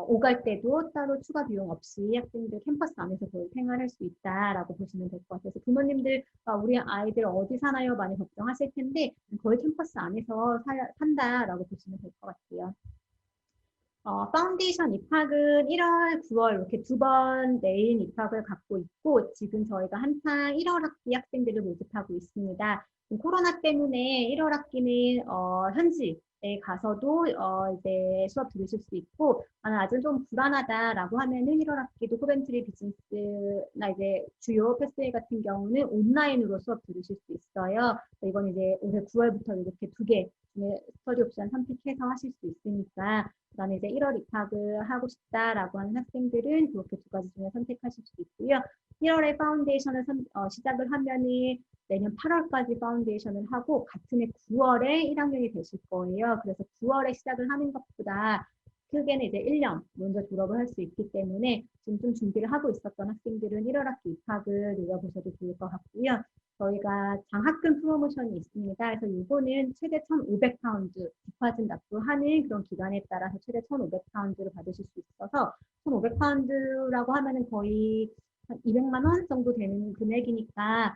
오갈 때도 따로 추가 비용 없이 학생들 캠퍼스 안에서 거의 생활할 수 있다라고 보시면 될 것 같아요. 그래서 부모님들 우리 아이들 어디 사나요? 많이 걱정하실 텐데 거의 캠퍼스 안에서 산다라고 보시면 될 것 같아요. 파운데이션 입학은 1월, 9월 이렇게 두 번 내인 입학을 갖고 있고 지금 저희가 한창 1월 학기 학생들을 모집하고 있습니다. 코로나 때문에 1월 학기는 현지에 가서도 이제 수업 들으실 수 있고 아직 좀 불안하다라고 하면은 1월 학기도 코벤트리 비즈니스나 이제 주요 패스웨이 같은 경우는 온라인으로 수업 들으실 수 있어요. 이건 이제 올해 9월부터 이렇게 두 개 스터디 옵션 선택해서 하실 수 있으니까 그다음에 이제 1월 입학을 하고 싶다라고 하는 학생들은 그렇게 두 가지 중에 선택하실 수 있고요. 1월에 파운데이션을 시작을 하면은 내년 8월까지 파운데이션을 하고 같은 해 9월에 1학년이 되실 거예요. 그래서 9월에 시작을 하는 것보다 크게는 이제 1년 먼저 졸업을 할 수 있기 때문에 지금 좀 준비를 하고 있었던 학생들은 1월 학기 입학을 노려보셔도 좋을 것 같고요. 저희가 장학금 프로모션이 있습니다. 그래서 이거는 최대 1,500파운드 디파짓 납부하는 그런 기간에 따라서 최대 1,500파운드를 받으실 수 있어서 1,500파운드라고 하면은 거의 한 200만 원 정도 되는 금액이니까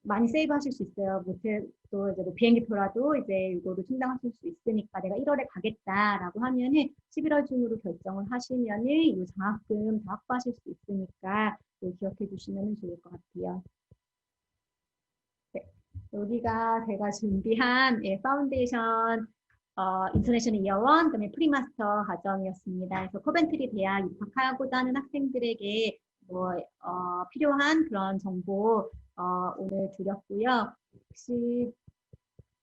많이 세이브하실 수 있어요. 모텔도 이제 뭐 비행기표라도 이제 이거로 충당하실 수 있으니까 내가 1월에 가겠다라고 하면은 11월 중으로 결정을 하시면은 이 장학금 다 확보하실 수 있으니까 기억해 주시면 좋을 것 같아요. 네. 여기가 제가 준비한 파운데이션 인터내셔널 이어 원, 그다음에 프리마스터 과정이었습니다. 그래서 코벤트리 대학 입학하고자 하는 학생들에게 필요한 그런 정보 오늘 드렸고요. 혹시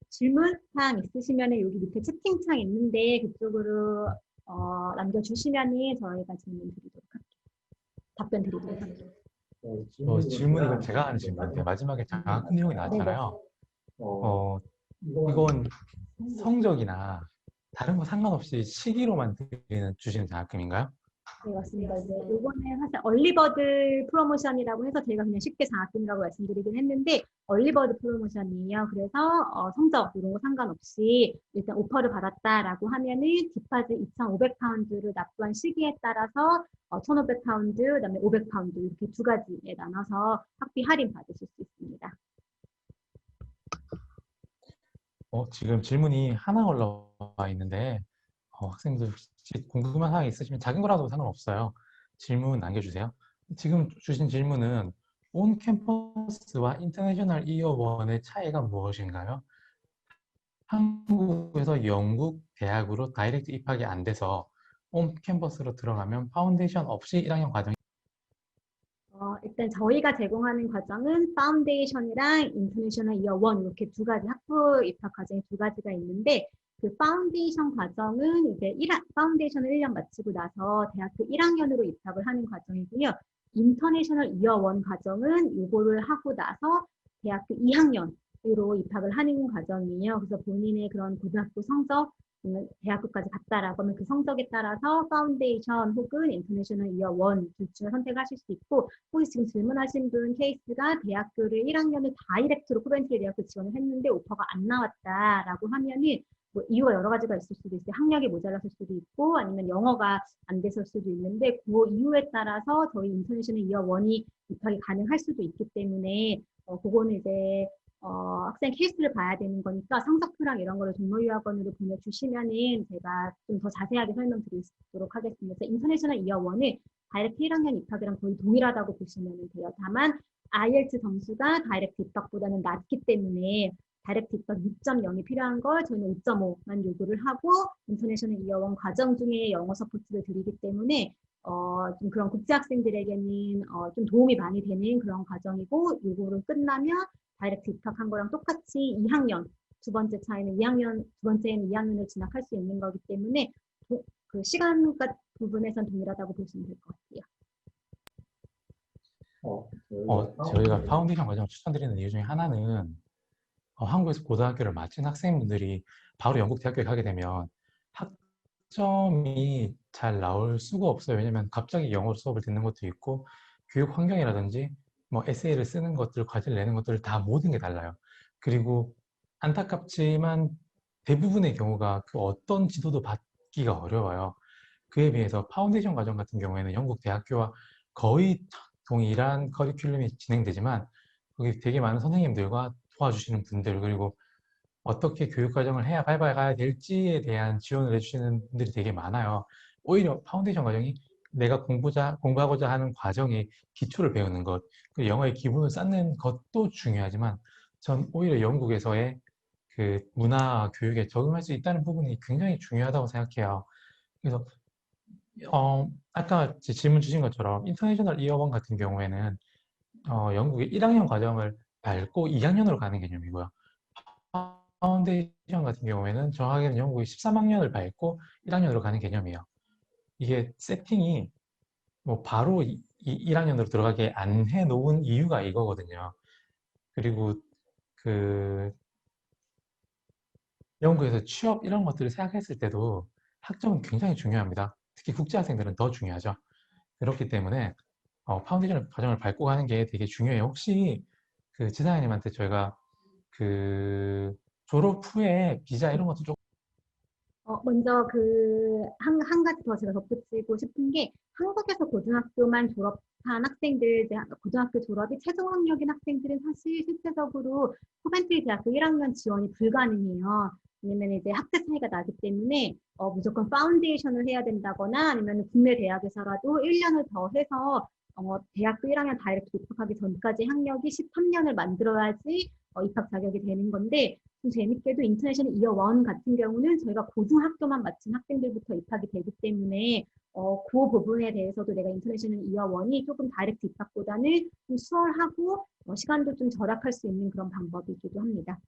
질문사항 있으시면 여기 밑에 채팅창 있는데 그쪽으로 남겨주시면 저희가 질문 드리도록 할게요. 답변 드리도록 할게요. 질문 이건 제가 하는 질문인데 마지막에 장학금 내용이 나왔잖아요. 이건 성적이나 다른 거 상관없이 시기로만 주시는 장학금인가요? 네, 맞습니다. 이제 요거는 사실 얼리버드 프로모션이라고 해서 제가 그냥 쉽게 장학금이라고 말씀드리긴 했는데 얼리버드 프로모션이에요. 그래서 성적 이런 거 상관없이 일단 오퍼를 받았다라고 하면은 디파즈 2,500파운드를 납부한 시기에 따라서 1,500파운드, 그다음에 500파운드 이렇게 두 가지에 나눠서 학비 할인 받으실 수 있습니다. 지금 질문이 하나 올라와 있는데 학생들 혹시 궁금한 사항이 있으시면 작은 거라도 상관없어요. 질문 남겨주세요. 지금 주신 질문은 온 캠퍼스와 인터내셔널 이어원의 차이가 무엇인가요? 한국에서 영국 대학으로 다이렉트 입학이 안 돼서 온 캠퍼스로 들어가면 파운데이션 없이 1학년 과정이 일단 저희가 제공하는 과정은 파운데이션이랑 인터내셔널 이어 원 이렇게 두 가지 학부 입학 과정이 두 가지가 있는데 그 파운데이션 과정은 이제 파운데이션을 1년 마치고 나서 대학교 1학년으로 입학을 하는 과정이고요. 인터내셔널 이어 원 과정은 요거를 하고 나서 대학교 2학년으로 입학을 하는 과정이에요. 그래서 본인의 그런 고등학교 성적 대학교까지 갔다라고 하면 그 성적에 따라서 파운데이션 혹은 인터내셔널 이어 원 둘 중에 선택하실 수 있고 혹시 지금 질문하신 분 케이스가 대학교를 1학년을 다이렉트로 코벤트리 대학교 지원을 했는데 오퍼가 안 나왔다라고 하면은 뭐 이유가 여러 가지가 있을 수도 있어요. 학력이 모자랐을 수도 있고 아니면 영어가 안 됐을 수도 있는데 그 이유에 따라서 저희 인터내셔널 이어 원이 입학이 가능할 수도 있기 때문에 그거는 이제 학생 케이스를 봐야 되는 거니까 성적표랑 이런 거를 동로유학원으로 보내주시면은 제가 좀 더 자세하게 설명드리도록 하겠습니다. 인터내셔널 이어 원은 다이렉트 1학년 입학이랑 거의 동일하다고 보시면 돼요. 다만 IELTS 점수가 다이렉트 입학보다는 낮기 때문에 다이렉트 입학 6.0이 필요한 걸 저희는 5.5만 요구를 하고 인터내셔널 이어 원 과정 중에 영어 서포트를 드리기 때문에 좀 그런 국제 학생들에게는 좀 도움이 많이 되는 그런 과정이고 요거를 끝나면 다이렉트 입학한 거랑 똑같이 2학년 두 번째 차이는 2학년 두 번째는 2학년을 진학할 수 있는 거기 때문에 그 시간 부분에선 동일하다고 보시면 될 것 같아요. 저희가 파운데이션 과정을 추천드리는 이유 중에 하나는 한국에서 고등학교를 마친 학생분들이 바로 영국 대학교에 가게 되면 학점이 잘 나올 수가 없어요. 왜냐면 갑자기 영어로 수업을 듣는 것도 있고 교육 환경이라든지 뭐 에세이를 쓰는 것들, 과제를 내는 것들 다 모든 게 달라요. 그리고 안타깝지만 대부분의 경우가 그 어떤 지도도 받기가 어려워요. 그에 비해서 파운데이션 과정 같은 경우에는 영국 대학교와 거의 동일한 커리큘럼이 진행되지만 거기 되게 많은 선생님들과 도와주시는 분들 그리고 어떻게 교육 과정을 해야 밟아가야 될지에 대한 지원을 해주시는 분들이 되게 많아요. 오히려 파운데이션 과정이 내가 공부하고자 하는 과정의 기초를 배우는 것, 그리고 영어의 기본을 쌓는 것도 중요하지만 전 오히려 영국에서의 그 문화 교육에 적응할 수 있다는 부분이 굉장히 중요하다고 생각해요. 그래서 아까 질문 주신 것처럼 인터내셔널 이어원 같은 경우에는 영국의 1학년 과정을 밟고 2학년으로 가는 개념이고요. 파운데이션 같은 경우에는 정확하게는 영국의 13학년을 밟고 1학년으로 가는 개념이에요. 이게 세팅이 뭐 바로 1학년으로 들어가게 안 해놓은 이유가 이거거든요. 그리고 그 영국에서 취업 이런 것들을 생각했을 때도 학점은 굉장히 중요합니다. 특히 국제학생들은 더 중요하죠. 그렇기 때문에 파운데이션 과정을 밟고 가는 게 되게 중요해요. 혹시 그 지사님한테 저희가 그 졸업 후에 비자 이런 것도 좀 먼저 한 가지 더 제가 덧붙이고 싶은 게 한국에서 고등학교만 졸업한 학생들, 이제 고등학교 졸업이 최종 학력인 학생들은 사실 실제적으로 코벤트리 대학교 1학년 지원이 불가능해요. 왜냐면 이제 학제 차이가 나기 때문에 무조건 파운데이션을 해야 된다거나 아니면 국내 대학에서라도 1년을 더 해서 대학교 1학년 다이렉트 입학하기 전까지 학력이 13년을 만들어야지 입학 자격이 되는 건데 좀 재밌게도 인터내셔널 이어 1 같은 경우는 저희가 고등학교만 마친 학생들부터 입학이 되기 때문에 그 부분에 대해서도 내가 인터내셔널 이어 1이 조금 다이렉트 입학보다는 좀 수월하고 시간도 좀 절약할 수 있는 그런 방법이기도 합니다.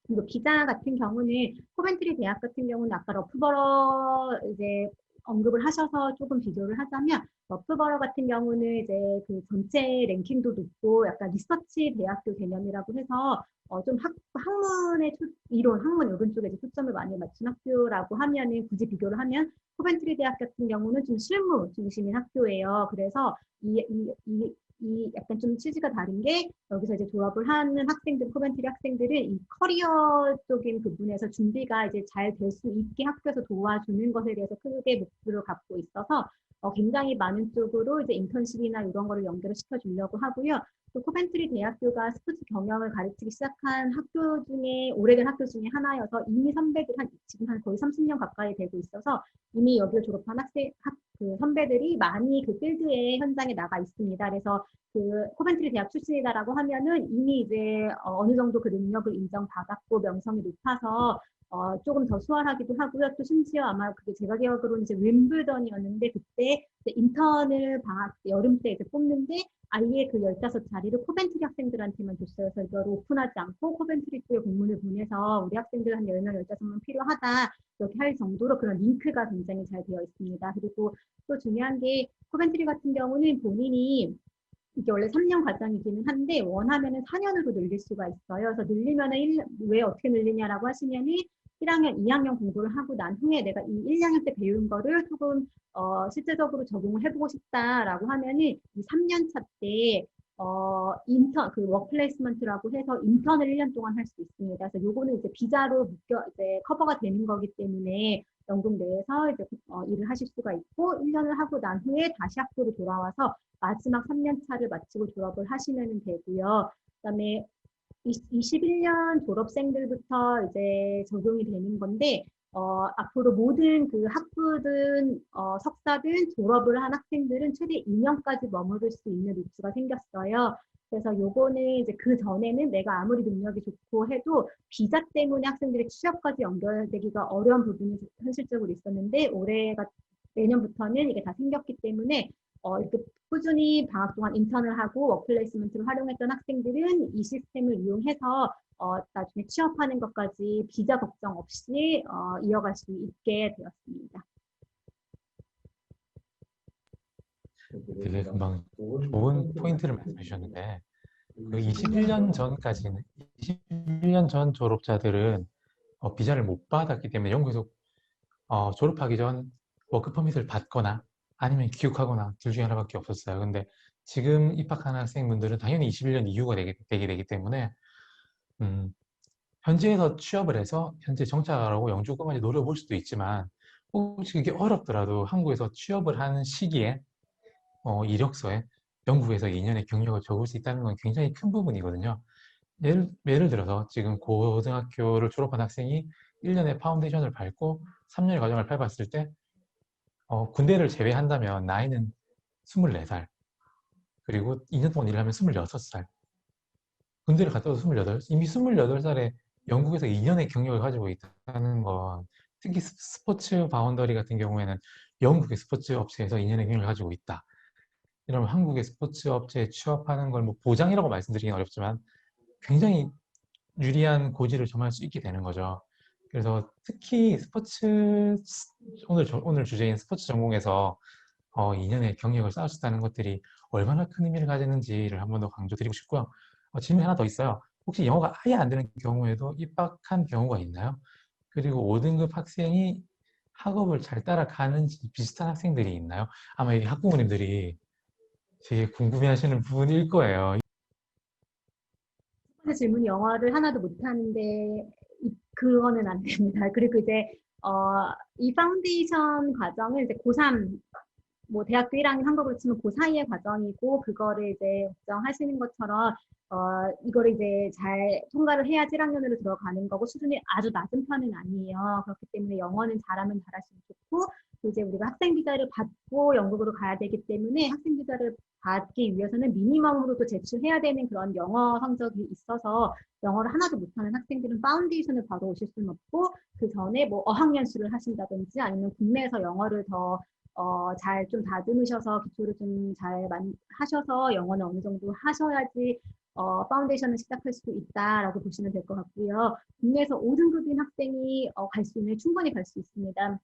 그리고 비자 같은 경우는 코벤트리 대학 같은 경우는 아까 러프버러 이제 언급을 하셔서 조금 비교를 하자면 러프버러 같은 경우는 이제 그 전체 랭킹도 높고 약간 리서치 대학교 개념이라고 해서 좀 학문의 이론, 학문 이런 쪽에 이제 초점을 많이 맞춘 학교라고 하면은 굳이 비교를 하면 코벤트리 대학 같은 경우는 좀 실무 중심인 학교예요. 그래서 이 약간 좀 취지가 다른 게 여기서 이제 졸업을 하는 학생들, 코벤트리 학생들은 이 커리어 쪽인 부분에서 준비가 이제 잘 될 수 있게 학교에서 도와주는 것에 대해서 크게 목표를 갖고 있어서 굉장히 많은 쪽으로 이제 인턴십이나 이런 거를 연결을 시켜주려고 하고요. 또 코벤트리 대학교가 스포츠 경영을 가르치기 시작한 학교 중에 오래된 학교 중에 하나여서 이미 선배들 지금 한 거의 30년 가까이 되고 있어서 이미 여기를 졸업한 그 선배들이 많이 그 필드에 현장에 나가 있습니다. 그래서 그 코벤트리 대학 출신이다라고 하면은 이미 이제 어느 정도 그 능력을 인정받았고 명성이 높아서 조금 더 수월하기도 하고요. 또 심지어 아마 그게 제가 기억으로는 이제 윈블던이었는데 그때 인턴을 방학 여름 때 이제 뽑는데 아예 그 15자리를 코벤트리 학생들한테만 줬어요. 그래서 이걸 오픈하지 않고 코벤트리 쪽에 공문을 보내서 우리 학생들 한 10명, 15명 필요하다. 이렇게 할 정도로 그런 링크가 굉장히 잘 되어 있습니다. 그리고 또 중요한 게 코벤트리 같은 경우는 본인이 이게 원래 3년 과정이기는 한데 원하면은 4년으로 늘릴 수가 있어요. 그래서 늘리면은 왜 어떻게 늘리냐라고 하시면은 1학년, 2학년 공부를 하고 난 후에 내가 이 1학년 때 배운 거를 조금 실제적으로 적용을 해보고 싶다라고 하면은 이 3년 차 때 인턴 그 워크플레이스먼트라고 해서 인턴을 1년 동안 할 수 있습니다. 그래서 요거는 이제 비자로 이제 커버가 되는 거기 때문에 영국 내에서 이제 일을 하실 수가 있고 1년을 하고 난 후에 다시 학교로 돌아와서 마지막 3년 차를 마치고 졸업을 하시면 되고요. 그다음에 21년 졸업생들부터 이제 적용이 되는 건데 앞으로 모든 그 학부든 석사든 졸업을 한 학생들은 최대 2년까지 머무를 수 있는 루트가 생겼어요. 그래서 요거는 이제 그 전에는 내가 아무리 능력이 좋고 해도 비자 때문에 학생들의 취업까지 연결되기가 어려운 부분이 현실적으로 있었는데 내년부터는 이게 다 생겼기 때문에 이렇게 꾸준히 방학 동안 인턴을 하고 워크플레이스먼트를 활용했던 학생들은 이 시스템을 이용해서 나중에 취업하는 것까지 비자 걱정 없이 이어갈 수 있게 되었습니다. 되게 금방 좋은 포인트를 말씀해 주셨는데 그 21년 전까지는 21년 전 졸업자들은 비자를 못 받았기 때문에 영국에서 졸업하기 전 워크 퍼밋을 받거나 아니면 귀국하거나 둘 중에 하나밖에 없었어요. 근데 지금 입학하는 학생분들은 당연히 21년 이후가 되게 되기 때문에 음, 현지에서 취업을 해서 현재 정착하라고 영주권까지 노려볼 수도 있지만 혹시 그게 어렵더라도 한국에서 취업을 하는 시기에 이력서에 영국에서 2년의 경력을 적을 수 있다는 건 굉장히 큰 부분이거든요. 예를 들어서 지금 고등학교를 졸업한 학생이 1년의 파운데이션을 밟고 3년의 과정을 밟았을 때 군대를 제외한다면 나이는 24살 그리고 2년 동안 일을 하면 26살 군대를 갔다 와서 28 이미 28살에 영국에서 2년의 경력을 가지고 있다는 건 특히 스포츠 바운더리 같은 경우에는 영국의 스포츠 업체에서 2년의 경력을 가지고 있다. 이러면 한국의 스포츠 업체에 취업하는 걸 뭐 보장이라고 말씀드리긴 어렵지만 굉장히 유리한 고지를 점할 수 있게 되는 거죠. 그래서 특히 오늘 주제인 스포츠 전공에서 2년의 경력을 쌓을 수 있다는 것들이 얼마나 큰 의미를 가지는지를 한 번 더 강조드리고 싶고요. 질문이 하나 더 있어요. 혹시 영어가 아예 안 되는 경우에도 입학한 경우가 있나요? 그리고 5등급 학생이 학업을 잘 따라가는지 비슷한 학생들이 있나요? 아마 이 학부모님들이 되게 궁금해하시는 부분일 거예요. 첫 번째 질문이 영어를 하나도 못하는데 그거는 안 됩니다. 그리고 이제 이 파운데이션 과정은 이제 고3 뭐 대학교 1학년 한국으로 치면 그 사이의 과정이고 그거를 이제 걱정하시는 것처럼 이거를 이제 잘 통과를 해야 1학년으로 들어가는 거고 수준이 아주 낮은 편은 아니에요. 그렇기 때문에 영어는 잘하면 잘할수록 좋고 이제 우리가 학생 비자를 받고 영국으로 가야 되기 때문에 학생 비자를 받기 위해서는 미니멈으로도 제출해야 되는 그런 영어 성적이 있어서 영어를 하나도 못하는 학생들은 파운데이션을 바로 오실 수는 없고 그 전에 뭐 어학연수를 하신다든지 아니면 국내에서 영어를 더 잘 좀 다듬으셔서 기초를 좀 잘 하셔서 영어는 어느 정도 하셔야지 파운데이션을 시작할 수 있다라고 보시면 될 것 같고요. 국내에서 5등급인 학생이 갈 수 있는 충분히 갈 수 있습니다.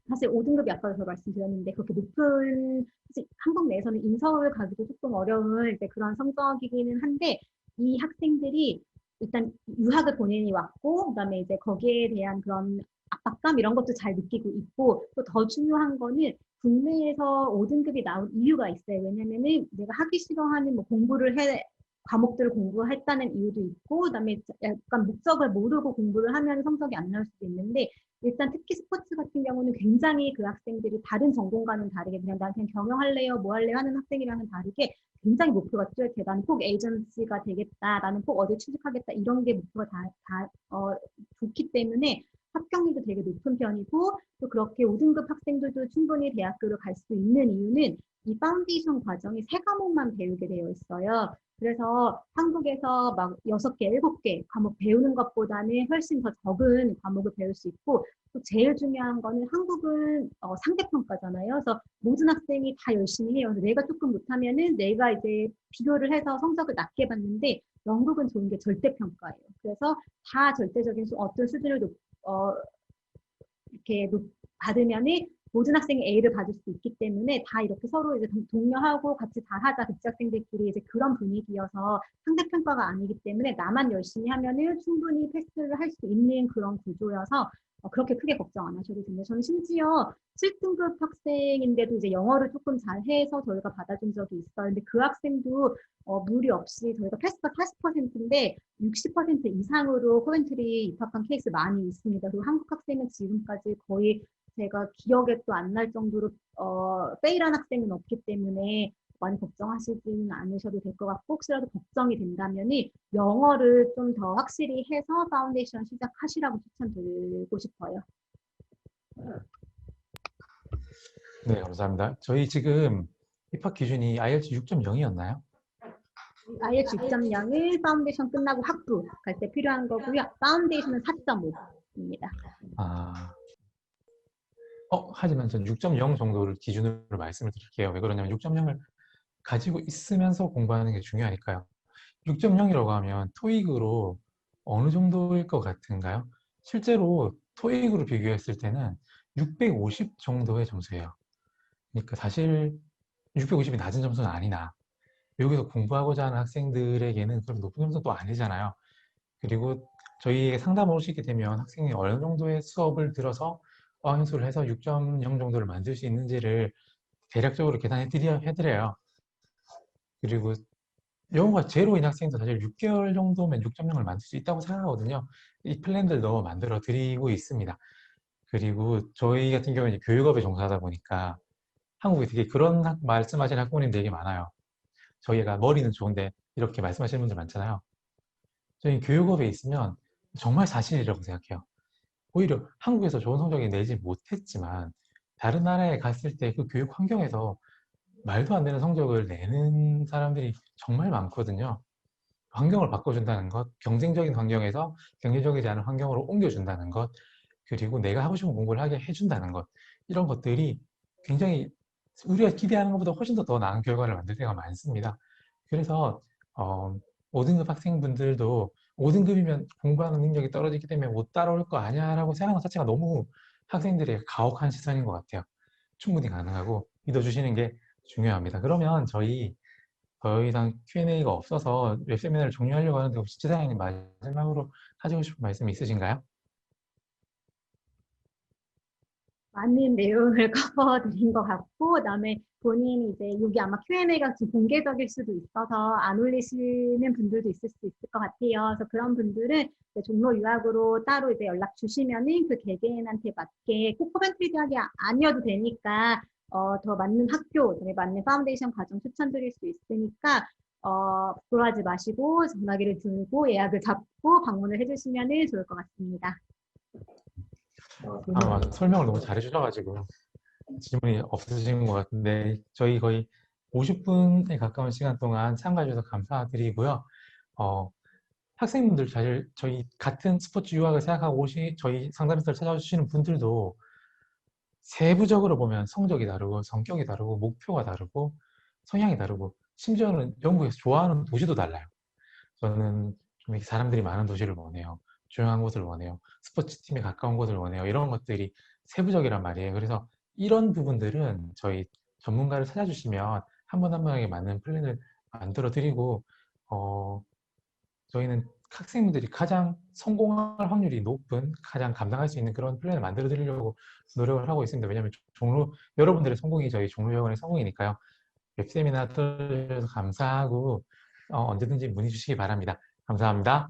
사실 5등급이 아까 저 말씀드렸는데 그렇게 높은 사실 한국 내에서는 인서울 가기도 조금 어려운 그런 성적이기는 한데 이 학생들이 일단 유학을 본인이 왔고 그다음에 이제 거기에 대한 그런 압박감 이런 것도 잘 느끼고 있고 또 더 중요한 거는 국내에서 5등급이 나온 이유가 있어요. 왜냐면은 내가 하기 싫어하는 뭐 공부를 과목들을 공부했다는 이유도 있고 그다음에 약간 목적을 모르고 공부를 하면 성적이 안 나올 수도 있는데 일단 특히 스포츠 같은 경우는 굉장히 그 학생들이 다른 전공과는 다르게 그냥 난 그냥 경영할래요, 뭐 할래요 하는 학생이랑은 다르게 굉장히 목표가 뚜렷해. 나는 꼭 에이전시가 되겠다, 나는 꼭 어디 취직하겠다 이런 게 목표가 좋기 때문에 합격률도 되게 높은 편이고 또 그렇게 5등급 학생들도 충분히 대학교를 갈 수 있는 이유는 이 파운데이션 과정이 3과목만 배우게 되어 있어요. 그래서 한국에서 막 6개, 7개 과목 배우는 것보다는 훨씬 더 적은 과목을 배울 수 있고 또 제일 중요한 거는 한국은 상대평가잖아요. 그래서 모든 학생이 다 열심히 해요. 내가 조금 못하면은 내가 이제 비교를 해서 성적을 낮게 받는데 영국은 좋은 게 절대평가예요. 그래서 다 절대적인 어떤 수준을 이렇게 받으면은 모든 학생이 A를 받을 수 있기 때문에 다 이렇게 서로 이제 독려하고 같이 잘하자 백지 학생들끼리 이제 그런 분위기여서 상대평가가 아니기 때문에 나만 열심히 하면은 충분히 패스를 할 수 있는 그런 구조여서 그렇게 크게 걱정 안 하셔도 됩니다. 저는 심지어 7등급 학생인데도 이제 영어를 조금 잘해서 저희가 받아준 적이 있어요. 근데 그 학생도 무리 없이 저희가 패스가 80%인데 60% 이상으로 코벤트리 입학한 케이스 많이 있습니다. 그리고 한국 학생은 지금까지 거의 제가 기억에 또 안 날 정도로 페일한 학생은 없기 때문에 많이 걱정하시지는 않으셔도 될 것 같고 혹시라도 걱정이 된다면 영어를 좀 더 확실히 해서 파운데이션 시작하시라고 추천드리고 싶어요. 네, 감사합니다. 저희 지금 입학 기준이 IELTS 6.0이었나요? IELTS 6.0을 파운데이션 끝나고 학부 갈 때 필요한 거고요. 파운데이션은 4.5입니다. 아, 하지만 전 6.0 정도를 기준으로 말씀을 드릴게요. 왜 그러냐면 6.0을 가지고 있으면서 공부하는 게 중요하니까요. 6.0이라고 하면 토익으로 어느 정도일 것 같은가요? 실제로 토익으로 비교했을 때는 650 정도의 점수예요. 그러니까 사실 650이 낮은 점수는 아니나 여기서 공부하고자 하는 학생들에게는 그렇게 높은 점수는 또 아니잖아요. 그리고 저희에게 상담을 오시게 되면 학생이 어느 정도의 수업을 들어서 어학연수를 해서 6.0 정도를 만들 수 있는지를 대략적으로 계산해 드려요. 그리고 영어가 제로인 학생도 사실 6개월 정도면 6.0을 만들 수 있다고 생각하거든요. 이 플랜들도 만들어 드리고 있습니다. 그리고 저희 같은 경우는 이제 교육업에 종사하다 보니까 한국에 되게 그런 말씀하시는 학부모님 되게 많아요. 저희가 머리는 좋은데 이렇게 말씀하시는 분들 많잖아요. 저희 교육업에 있으면 정말 사실이라고 생각해요. 오히려 한국에서 좋은 성적이 내지 못했지만 다른 나라에 갔을 때 그 교육 환경에서 말도 안 되는 성적을 내는 사람들이 정말 많거든요. 환경을 바꿔준다는 것, 경쟁적인 환경에서 경쟁적이지 않은 환경으로 옮겨준다는 것, 그리고 내가 하고 싶은 공부를 하게 해준다는 것, 이런 것들이 굉장히 우리가 기대하는 것보다 훨씬 더 나은 결과를 만들 때가 많습니다. 그래서 5등급 학생분들도 5등급이면 공부하는 능력이 떨어지기 때문에 못 따라올 거 아니야 라고 생각하는 것 자체가 너무 학생들의 가혹한 시선인 것 같아요. 충분히 가능하고 믿어주시는 게 중요합니다. 그러면 저희 더 이상 Q&A가 없어서 웹 세미나를 종료하려고 하는데 혹시 지사장님 마지막으로 하시고 싶은 말씀 있으신가요? 많은 내용을 커버드린 것 같고, 그다음에 본인이 이제 여기 아마 Q&A가 좀 공개적일 수도 있어서 안 올리시는 분들도 있을 수 있을 것 같아요. 그래서 그런 분들은 이제 종로 유학으로 따로 이제 연락 주시면은 그 개개인한테 맞게 꼭 코벤트리 대학이 아니어도 되니까 더 맞는 학교, 그다음에 맞는 파운데이션 과정 추천드릴 수 있으니까 부끄러워하지 마시고 전화기를 들고 예약을 잡고 방문을 해주시면은 좋을 것 같습니다. 아마 설명을 너무 잘해주셔가지고 질문이 없으신 것 같은데 저희 거의 50분에 가까운 시간 동안 참가해 주셔서 감사드리고요. 어, 학생분들 사실 저희 같은 스포츠 유학을 생각하고 저희 상담센터를 찾아주시는 분들도 세부적으로 보면 성적이 다르고 성격이 다르고 목표가 다르고 성향이 다르고 심지어는 영국에서 좋아하는 도시도 달라요. 저는 좀 이렇게 사람들이 많은 도시를 원해요. 조용한 곳을 원해요. 스포츠 팀에 가까운 곳을 원해요. 이런 것들이 세부적이란 말이에요. 그래서 이런 부분들은 저희 전문가를 찾아주시면 한 분 한 분에게 맞는 플랜을 만들어 드리고, 어, 저희는 학생분들이 가장 성공할 확률이 높은, 가장 감당할 수 있는 그런 플랜을 만들어 드리려고 노력을 하고 있습니다. 왜냐하면 여러분들의 성공이 저희 종로여관의 성공이니까요. 웹세미나 들어주셔서 감사하고, 언제든지 문의 주시기 바랍니다. 감사합니다.